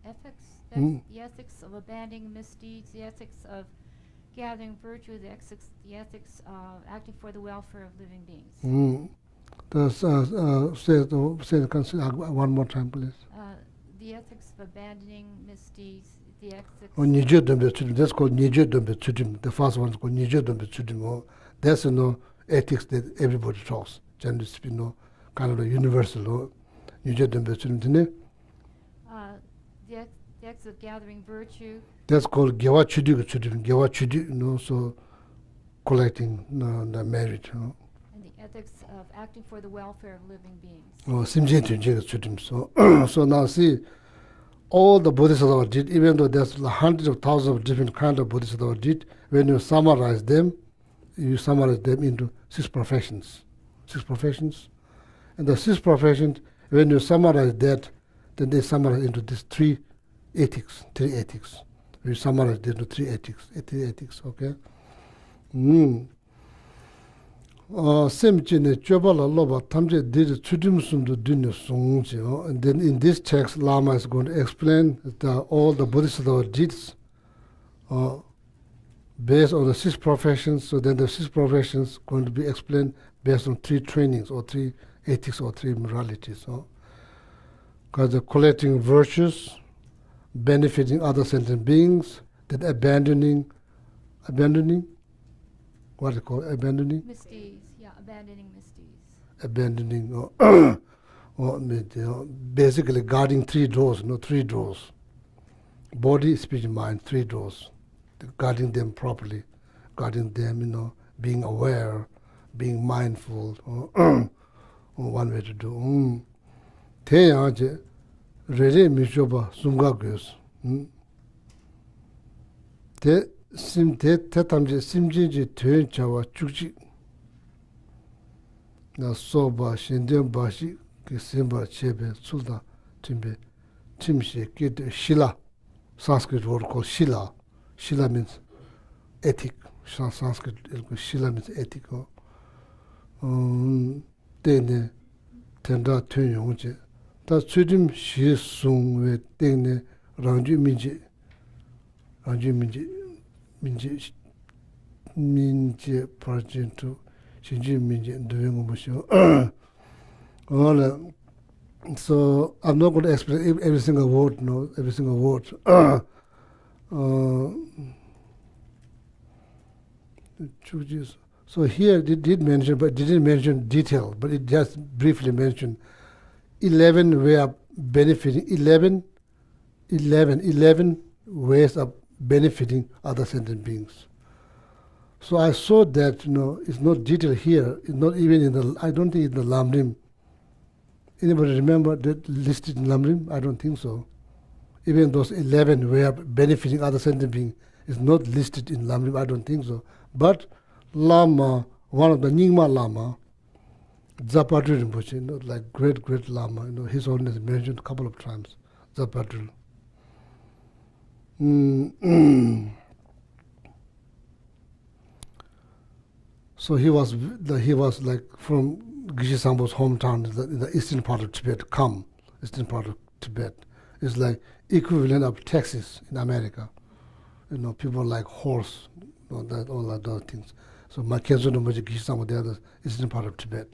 ethics. That's the ethics of abandoning misdeeds, the ethics of gathering virtue, the ethics of acting for the welfare of living beings. Say one more time, please. The ethics of abandoning misdeeds, the ethics. That's called Nije Dombe Tsudim. The first one is called Nije Dombe Tsudim. That's ethics that everybody talks. Generally speaking, kind of a universal. Nije Dombe Tsudim. The ethics of gathering virtue. That's called Gewa Chudi Tsudim. Gewa Chudi, so collecting the merit. And the ethics of acting for the welfare of living beings. So now see, all the bodhisattvas did, even though there's hundreds of thousands of different kinds of bodhisattvas did, when you summarize them into 6 perfections. 6 perfections. And the 6 perfections, when you summarize that, then they summarize into these 3 ethics. 3 ethics. We summarize it into 3 ethics. 3 ethics, okay? Semchine chobala loba tamje did chudimsundu dunya songji. And then in this text, Lama is going to explain all the bodhisattva deeds based on the 6 professions. So then the 6 professions going to be explained based on 3 trainings or 3 ethics or 3 moralities. Because the collecting virtues, benefiting other sentient beings, then abandoning, what do you call it? Abandoning? Misdeeds, yeah, abandoning misdeeds. Abandoning, basically guarding 3 doors, 3 doors. Body, speech, mind, 3 doors. Guarding them properly, guarding them, being aware, being mindful, one way to do. Te rere mishoba sumga gyos. Te tamje simjinji tuen chawa chukchi. Na soba shenden bashi ki simba chebe sulta timbe timshi kid shila. Sanskrit word called shila. Shila means ethic. Sanskrit shila means ethic. Tene tenda tuen yongje. Ta chudim shi sung we tene rangju minje parjintu shinji minje doing musho. So I'm not going to explain every single word, every single word. So here it did mention, but it didn't mention detail, but it just briefly mentioned 11 ways of benefiting, 11 ways of benefiting other sentient beings. So I saw that, it's not detailed here, it's not even in the, I don't think in the Lamrim. Anybody remember that listed in Lamrim? I don't think so. Even those 11 ways of benefiting other sentient beings is not listed in Lamrim, I don't think so. But Lama, one of the Nyingma Lama, Zapadu Rinpoche, like great Lama, His Holiness mentioned a couple of times, Zapadu. So he was like from Geshe Sambo's hometown in the eastern part of Tibet, eastern part of Tibet. It's like equivalent of Texas in America. People like horse, all that other things. So Makenzo Rinpoche, Geshe Sambo, they are the eastern part of Tibet.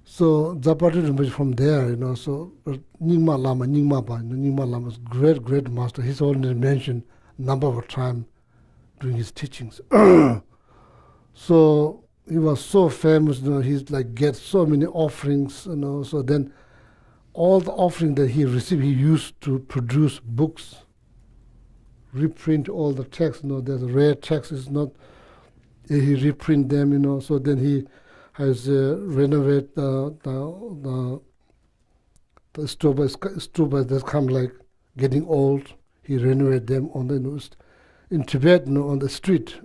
So Zapadu Rinpoche from there, so Nyingma Lama is great master. He's only mentioned a number of times during his teachings. So he was so famous, he's like gets so many offerings, so then all the offering that he received, he used to produce books, reprint all the texts, there's rare texts, it's not, he reprint them, so then he has renovate the stupas that come like getting old. He renovate them on the in Tibet, on the street,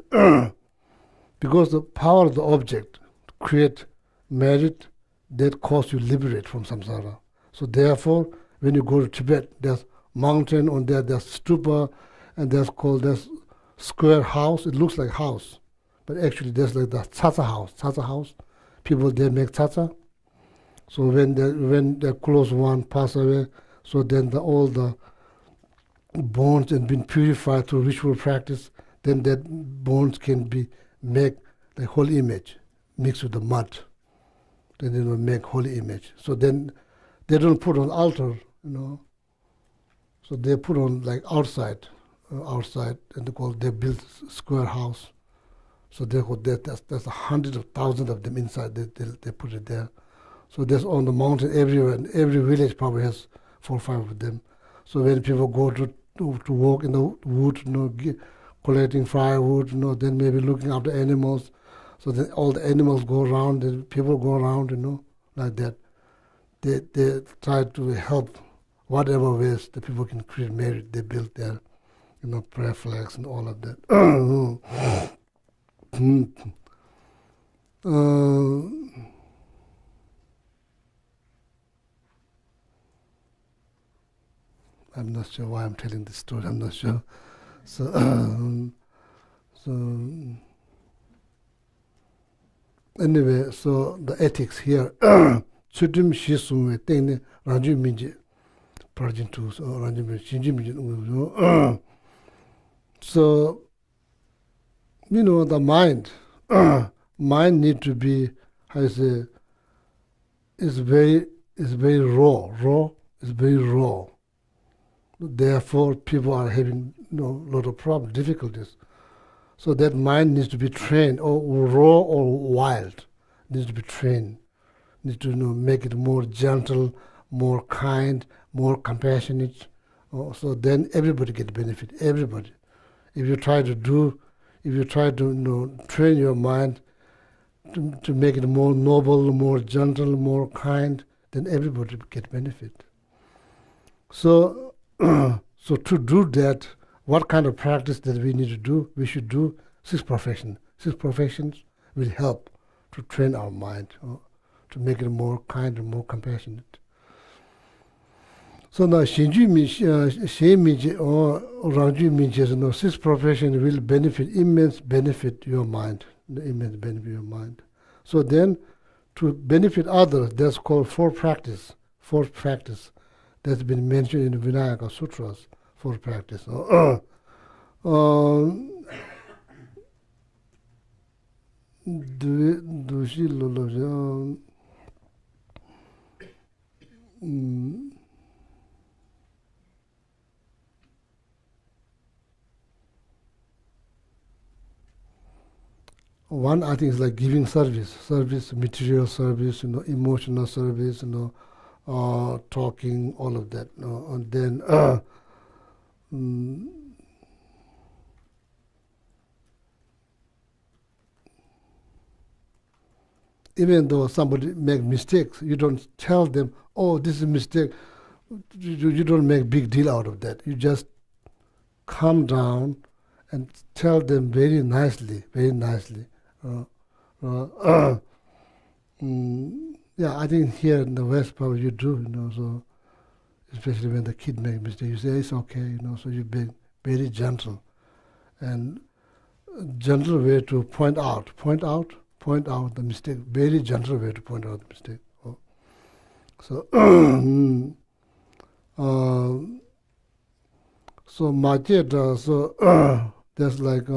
because the power of the object to create merit that cause you liberate from samsara. So therefore, when you go to Tibet, there's mountain on there, there's stupa, and there's square house. It looks like house, but actually there's like the tsatsa house. People there make tsatsa. So when the close one pass away, so then all the bones and been purified through ritual practice, then that bones can be make the holy image, mixed with the mud. Then they will make holy image. So then they don't put on altar, So they put on like outside, and they build square house. So therefore, there's hundreds of thousands of them inside. They put it there. So there's on the mountain everywhere, and every village probably has 4 or 5 of them. So when people go to walk in the wood, collecting firewood, then maybe looking after animals. So then all the animals go around, and people go around, like that. They try to help whatever ways the people can create merit, they build their, prayer flags and all of that. I'm not sure why I'm telling this story. I'm not sure. So, anyway, so the ethics here. Chudim Shisume Tene Ranju Minji Project 2 so Ranju Minji. So the mind mind need to be, how you say, is very raw. Is very raw. Therefore people are having lot of problems, difficulties. So that mind needs to be trained, or raw or wild, needs to be trained. Need to make it more gentle, more kind, more compassionate. So then everybody get benefit. Everybody. If you try to train your mind to make it more noble, more gentle, more kind, then everybody get benefit. So so to do that, what kind of practice that we need to do? We should do 6 perfections. 6 perfections will help to train our mind, to make it more kind and more compassionate. So now Shinju Miji or Rangju Miji, 6 perfections will immense benefit your mind. The immense benefit your mind. So then to benefit others, that's called 4 practice. 4th practice. That's been mentioned in the Vinayaka Sutras. 4th practice. One, I think, is like giving service, material service, emotional service, talking, all of that. And then even though somebody make mistakes, you don't tell them, oh, this is a mistake. You don't make big deal out of that. You just calm down and tell them very nicely. Yeah, I think here in the West, probably you do, so especially when the kid makes mistake, you say it's okay, so you be very gentle, and gentle way to point out the mistake. Very gentle way to point out the mistake. So, so Majeda, so there's like.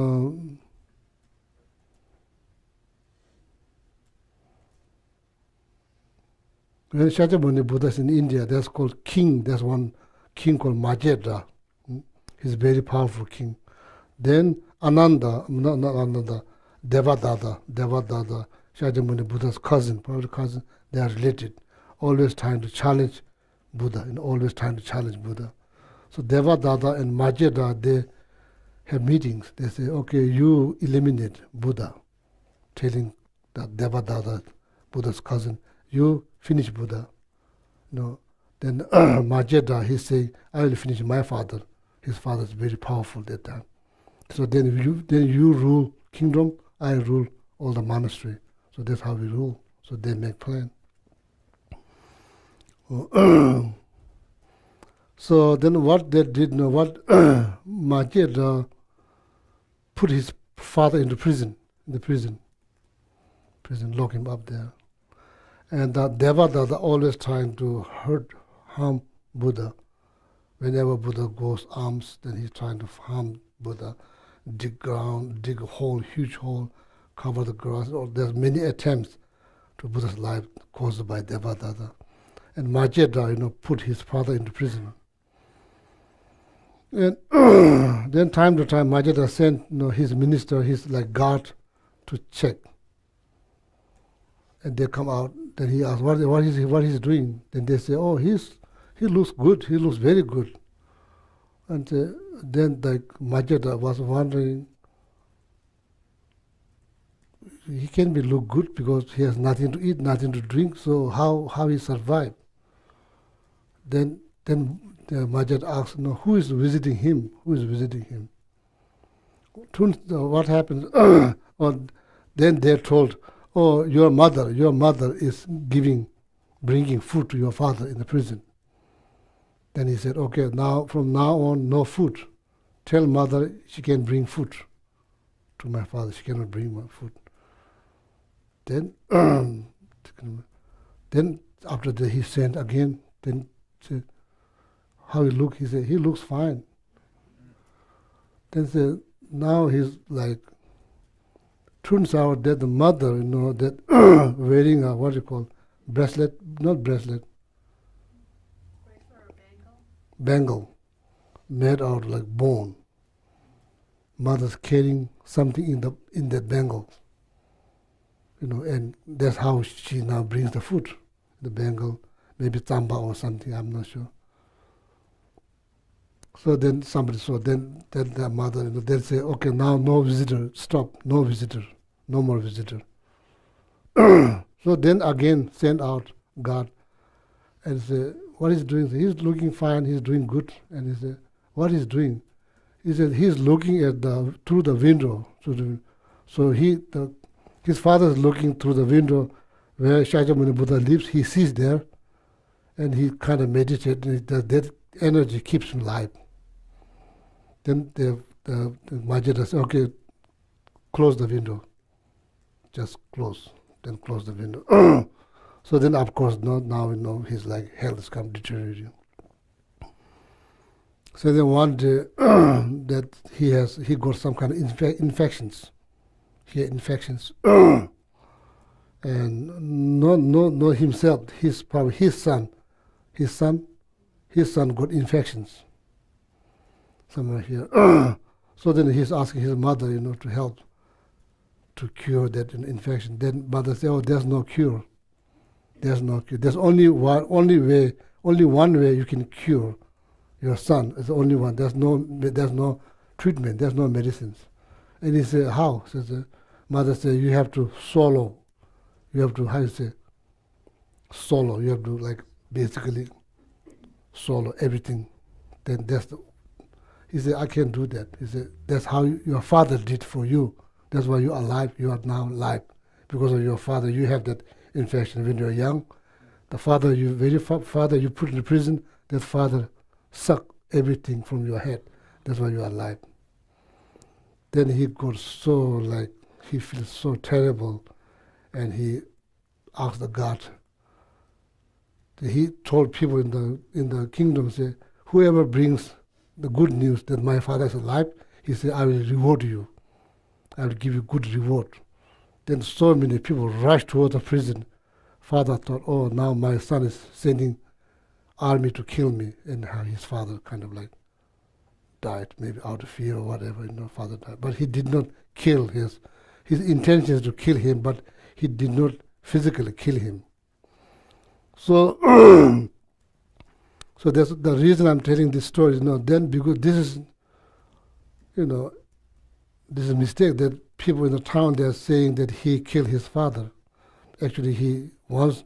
When Shakyamuni Buddha is in India, that's called king. There's one king called Majeda. He's a very powerful king. Then Ananda, not Ananda, Devadatta, Shakyamuni Buddha's cousin, probably cousin, they are related. Always trying to challenge Buddha, So Devadatta and Majeda, they have meetings. They say, okay, you eliminate Buddha, telling that Devadatta, Buddha's cousin, you finish Buddha. Then Majeda, he say, I will finish my father. His father is very powerful that time. So then you rule kingdom, I rule all the monastery. So that's how we rule. So they make plan. So then what they did, Majeda put his father into prison, lock him up there. And Devadatta always trying to harm Buddha. Whenever Buddha goes alms, then he's trying to harm Buddha, dig a hole, huge hole, cover the grass. There's many attempts to Buddha's life caused by Devadatta. And Majeda, put his father into prison. And then time to time, Majeda sent his minister, his guard, to check. And they come out. Then he asks, what is he doing? Then they say, oh, he looks good. He looks very good. And then Majeda was wondering, he can be look good because he has nothing to eat, nothing to drink. So how he survived? Then Then the Majid asked, no, who is visiting him? Who is visiting him? What happens? Or then they're told, oh, your mother is bringing food to your father in the prison. Then he said, okay, now from now on, no food. Tell mother she can bring food to my father. She cannot bring my food. Then, then after that he sent again. Then said, how he look? He said, he looks fine. Then said, now he's like, turns out that the mother, that wearing a, what you call, bracelet, not bracelet, bangle, made out like bone. Mother's carrying something in that bangle, and that's how she now brings the food, the bangle, maybe tamba or something, I'm not sure. So then somebody saw, then the mother, they'll say, okay, now no visitor, stop, no visitor, no more visitor. So then again send out God and say, what he's doing? He's looking fine, he's doing good. And he said, what he's doing? He said, he's looking at through the window. So his father is looking through the window where Shakyamuni Buddha lives. He sees there, and he kind of meditates, and that energy keeps him alive. Then the Majida said, okay, close the window. Just close. Then close the window. So then, of course, now we know his health is come deteriorating. So then one day that he got some kind of infections. He had infections, and not himself. Probably his son got infections somewhere here. So then he's asking his mother, to help to cure that infection. Then mother said, "Oh, there's no cure. There's no cure. There's only one way you can cure your son. It's the only one. There's no treatment. There's no medicines." And he said, "How?" Says the mother said, "You have to swallow. You have to, how you say, swallow. You have to basically swallow everything." Then he said, "I can't do that." He said, "That's how your father did for you. That's why you're alive. You are now alive. Because of your father, you have that infection when you're young. The father father you put in the prison, that father sucked everything from your head. That's why you're alive." Then he got he feels so terrible, and he asked the God. He told people in the kingdom, say, whoever brings the good news that my father is alive, he said, I will reward you. I will give you good reward. Then so many people rushed toward the prison. Father thought, oh, now my son is sending army to kill me. And his father kind of died, maybe out of fear or whatever, father died. But he did not kill his intention is to kill him, but he did not physically kill him. So, so that's the reason I'm telling this story. Then because this is, this is a mistake that people in the town, they're saying that he killed his father. Actually, he wants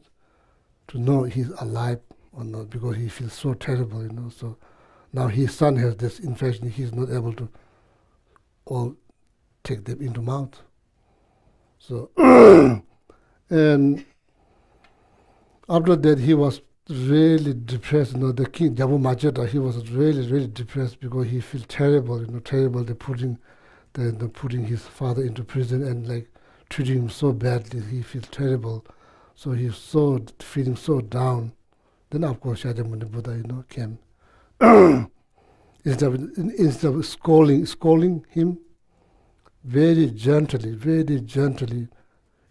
to know he's alive or not because he feels so terrible, So now his son has this infection. He's not able to all take them into mouth. So, and after that, he was really depressed. The king, Jabu Majeta, he was really, really depressed because he felt terrible, terrible. They're putting his father into prison and treating him so badly. He feels terrible. So he's feeling so down. Then of course Shakyamuni Buddha, came. Instead of scolding him, very gently,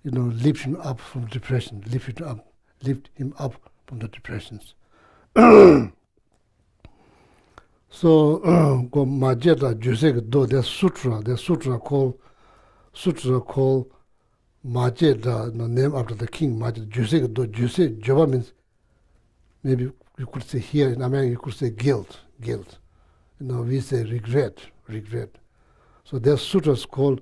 lift him up from depression, lift him up from the depressions. So, go Majeta Geshe do there's sutra called Majeta, name after the king Majeta Geshe do. Geshe Java means, maybe you could say here in America you could say guilt. We say regret. So there's sutras called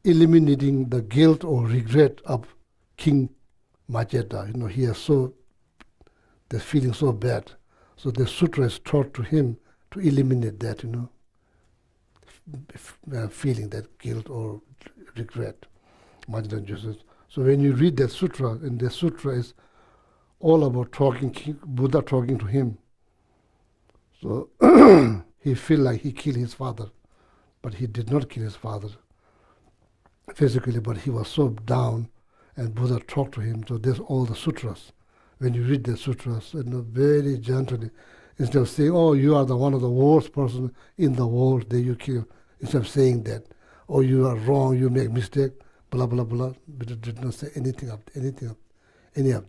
eliminating the guilt or regret of King Majeta. He is the feeling so bad. So the sutra is taught to him to eliminate that, feeling that guilt or regret. So when you read that sutra, and the sutra is all about Buddha talking to him. So he feel like he killed his father, but he did not kill his father physically, but he was so down, and Buddha talked to him. So there's all the sutras. When you read the sutras, very gently, instead of saying, "Oh, you are one of the worst person in the world that you kill," instead of saying that, "Oh, you are wrong, you make mistake," blah blah blah. But did not say any of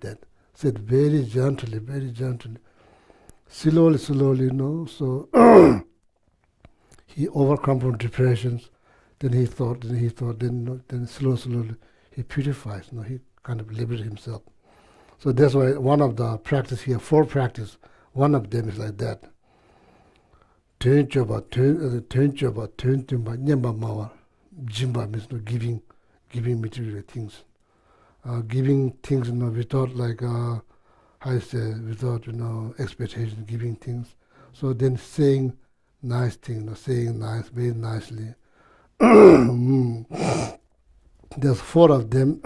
that. Said very gently, slowly, So he overcome from depressions. Then he thought, then slowly he purifies. He kind of liberates himself. So that's why one of the practice here, 4 practice, one of them is like that. Jimba means giving material things. Giving things without without expectation, giving things. So then saying nice things, very nicely. There's 4 of them.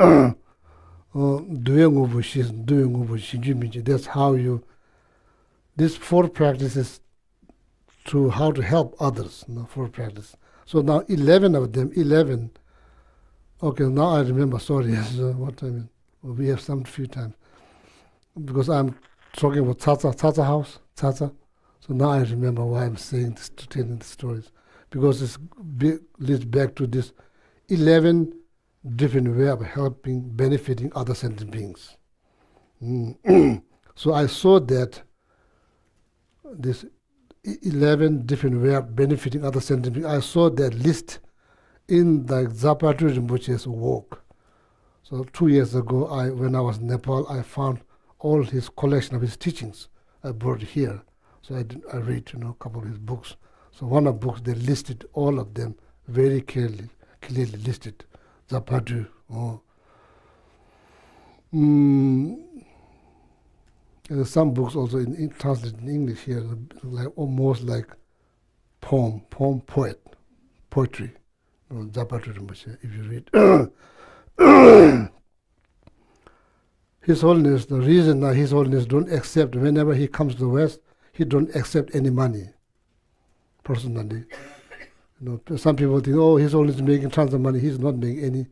That's how you. These 4 practices to how to help others. 4 practice. So now 11 of them. 11. Okay, now I remember. Sorry, what time? We have some few times because I'm talking about Tata house. So now I remember why I'm saying this, to telling the stories, because it leads back to this 11 different way of helping, benefiting other sentient beings. So I saw that this 11 different way of benefiting other sentient beings. I saw that list in the Zapatu Rinpoche's work. So 2 years ago, when I was in Nepal, I found all his collection of his teachings. I brought it here. So I read, a couple of his books. So one of the books, they listed all of them very clearly listed. Zapatu. There's some books also translated in English here, almost like poetry. Zapatu Rinpoche, if you read. His Holiness, the reason that His Holiness don't accept, whenever he comes to the West, he don't accept any money, personally. Some people think, oh, His Holiness is making tons of money. He's not making any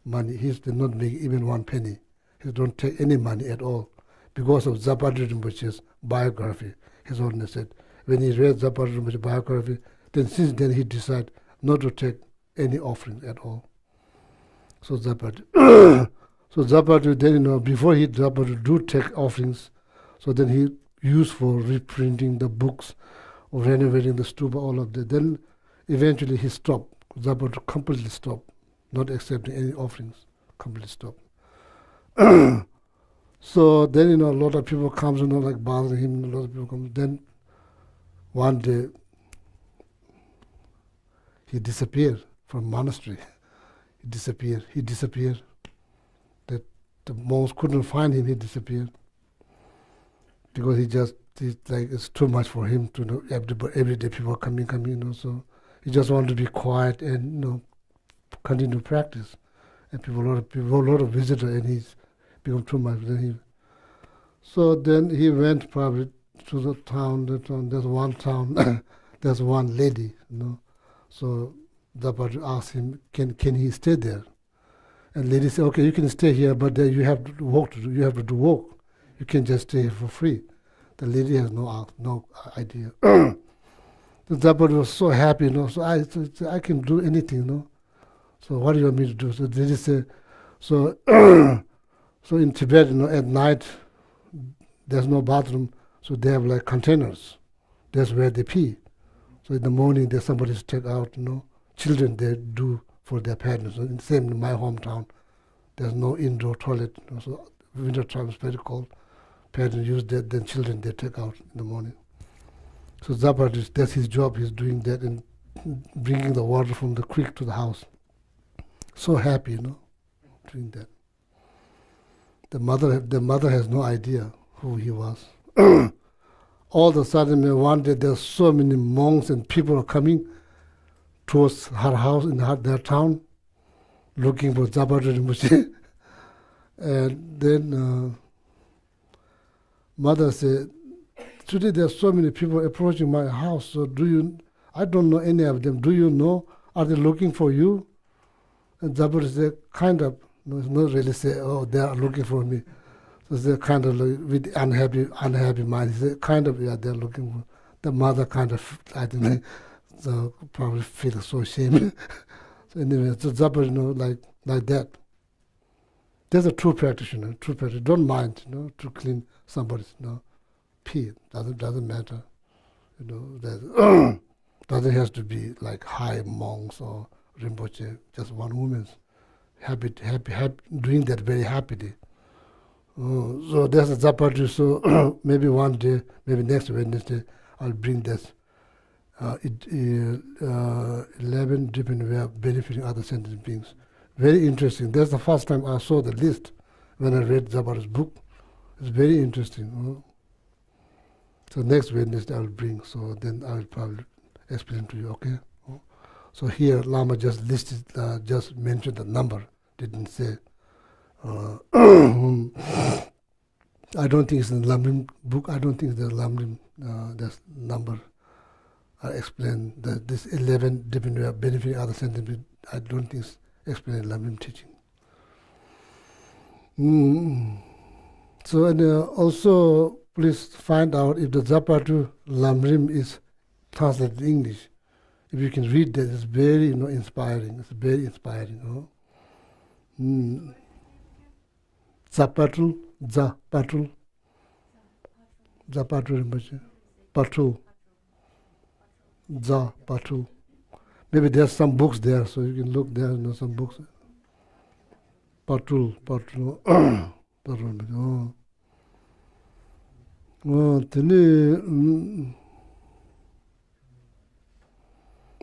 money. He's not making even 1 penny. He don't take any money at all because of Zapatu Rinpoche's biography. His Holiness said, when he read Zapatu Rinpoche's biography, then since then he decided not to take any offering at all. So Zapatu. So Zapatu then, before Zapatu do take offerings, so then he used for reprinting the books or renovating the stupa, all of that. Then eventually he stopped. Zapatu completely stopped, not accepting any offerings, completely stopped. So then, a lot of people comes, bothering him, a lot of people come. Then one day he disappeared from monastery. He disappeared. The monks couldn't find him. He disappeared because it's too much for him to know. Every day people coming. So he just wanted to be quiet and continue to practice. And a lot of visitors, and he's become too much. So then he went probably to the town. There's one town. There's one lady. So Zapatu asked him, can he stay there? And lady said, okay, you can stay here, but you have work to do. You have to do work. You can't just stay here for free. The lady has no idea. The Zapatu was so happy, So I can do anything, So what do you want me to do? So the lady said, so in Tibet, at night there's no bathroom, so they have containers. That's where they pee. So in the morning, there's somebody to take out, Children, they do for their parents. So same in my hometown, there's no indoor toilet. So winter time is very cold. Parents use that, then children, they take out in the morning. So Zapatu, that's his job. He's doing that and bringing the water from the creek to the house. So happy, doing that. The mother has no idea who he was. all of a sudden one day there's so many monks and people are coming towards her house in their town looking for Zabadu Rinpoche. And then mother said, today there's so many people approaching my house, so I don't know any of them, do you know? Are they looking for you? And Zabadu said, kind of, not really say, oh, they are looking for me. So they're kind of like, with unhappy mind. He said, kind of, yeah, they're looking for. The mother kind of, I don't know, so probably feel so ashamed. So anyway, so Zabadu, like that. There's a true practitioner, don't mind, to clean somebody's, pee. Doesn't matter, that doesn't have to be like high monks or Rinpoche, just one woman's happy, doing that very happily. So there's a Zapatu, so maybe one day, maybe next Wednesday, I'll bring this 11 different way of benefiting other sentient beings. Very interesting. That's the first time I saw the list when I read Zapatu's book. It's very interesting. So next Wednesday I'll bring, so then I will probably explain to you, okay? So here Lama just listed, just mentioned the number, didn't say. I don't think it's in the Lamrim book. I don't think the Lamrim, this number explain that this 11 different way of benefiting other sentient. I don't think it's explained in Lamrim teaching. So and also please find out if the Zapatu Lamrim is translated in English. If you can read that, it's very inspiring. It's very inspiring. Zapatu Rinpoche. Patu. Zapatu. Maybe there's some books there, so you can look there, some books. Patu.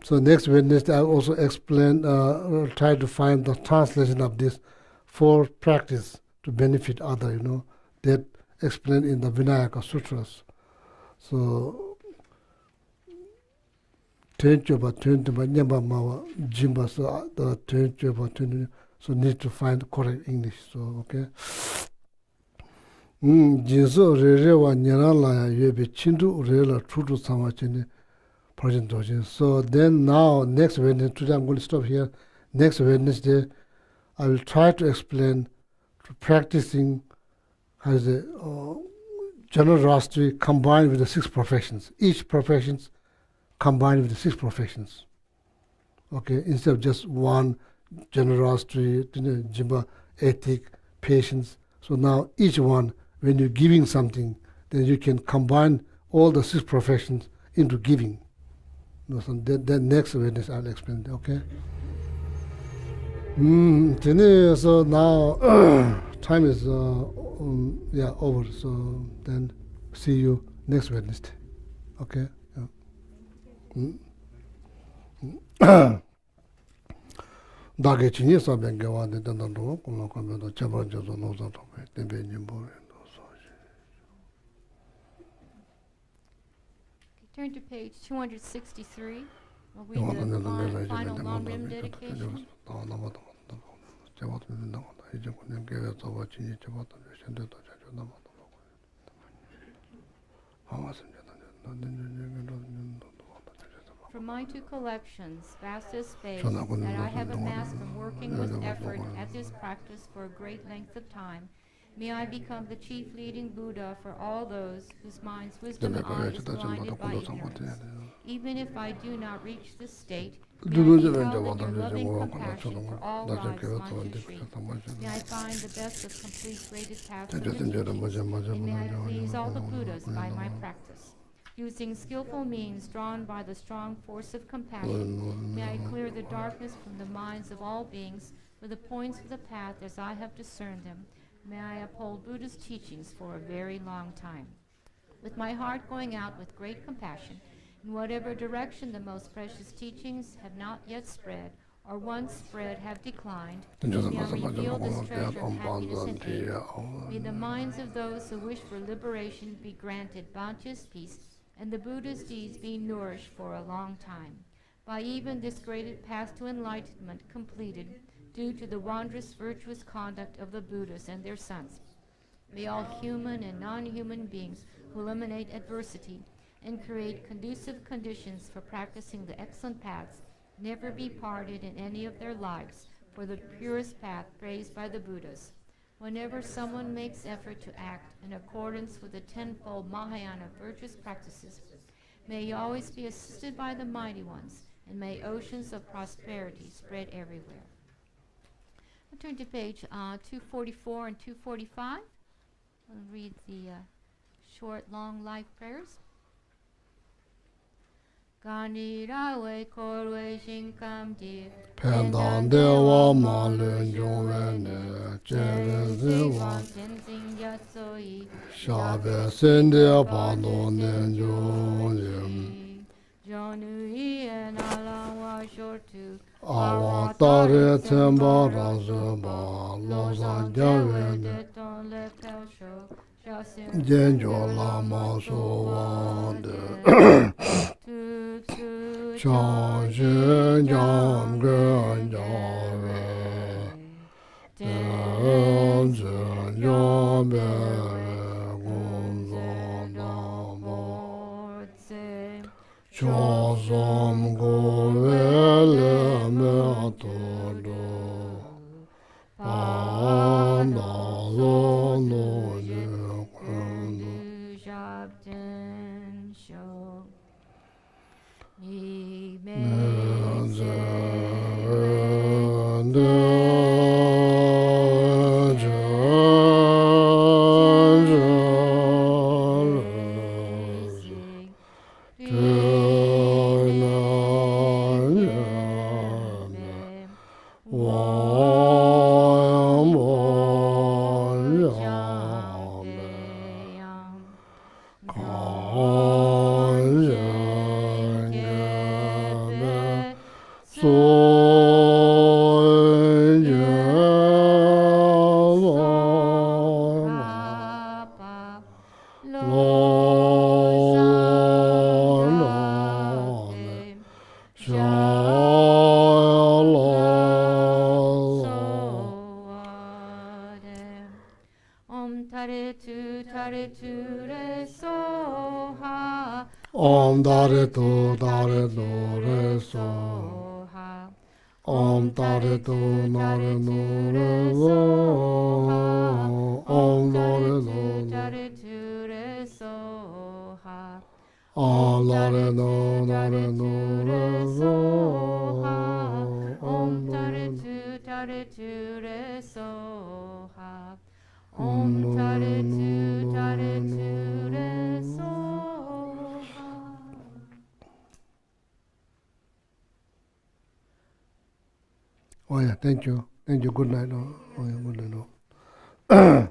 So next Wednesday I'll also explain, try to find the translation of this for practice to benefit other, that explained in the Vinayaka Sutras. So, so need to find correct English. So, okay. Jinso rerewa nyarala yuebe chindu rela trudu samachini project dojin. So then now, next Wednesday, today I'm going to stop here. Next Wednesday, I will try to explain to practicing as a generosity combined with the 6 professions. Each profession combined with the 6 professions. Okay, instead of just one generosity, jimba, ethic, patience. So now each one, when you're giving something, then you can combine all the 6 professions into giving. So then next Wednesday I'll explain. Okay. So now time is over. So then see you next Wednesday. Okay. Dage chini sa benga wa de dan do ko no ko do chaba jo zo no zo to be be nyimbo. Turn to page 263. We'll read the final Lamrim dedication. From my 2 collections, vast as space, that I have amassed from working with effort at this practice for a great length of time, may I become the chief leading Buddha for all those whose mind's wisdom eye is blinded by ignorance. Even if I do not reach this state, may I be held in your loving compassion for all lives, mind and tree. May I find the best of complete graded paths and teachings, and may I please all the Buddhas by my practice. Using skillful means drawn by the strong force of compassion, may I clear the darkness from the minds of all beings with the points of the path as I have discerned them. May I uphold Buddha's teachings for a very long time. With my heart going out with great compassion, in whatever direction the most precious teachings have not yet spread, or once spread have declined, may unreveal this treasure of happiness and aid. May the minds of those who wish for liberation be granted bounteous peace, and the Buddha's deeds be nourished for a long time. By even this great path to enlightenment completed, due to the wondrous virtuous conduct of the Buddhas and their sons, may all human and non-human beings who eliminate adversity and create conducive conditions for practicing the excellent paths never be parted in any of their lives for the purest path praised by the Buddhas. Whenever someone makes effort to act in accordance with the tenfold Mahayana virtuous practices, may he always be assisted by the mighty ones, and may oceans of prosperity spread everywhere. I'll turn to page 244 and 245. I'll read the short, long life prayers. Gani rawe korwe shinkam di Pendan dewa ma lun jung wen ne chen wan tenzing yatsoi shabe sen de pa no nen jung yim jonu ien alang wa shortu awa tare temba ra se ba lo san ja wen de ton le pel sho jen jo la ma so wan de Chang Shen Jiang Gen Jiang Wei Den Zhen Jiang Bei Gong Zong Dang Bo Chao Som Go Wei Le Me To Do Pa Na Zo No Yin Kwen Do Om Dare Tu Dare Du Re So Om Dare Tu Dare Du Re So Om Dare Tu Dare Tu Re So Om Dare Tu Dare Tu Re So Om Dare Tu Dare Tu Re So Om Dare Tu Dare Tu Re So. Oh yeah, thank you. Thank you. Good night. Oh yeah, good night.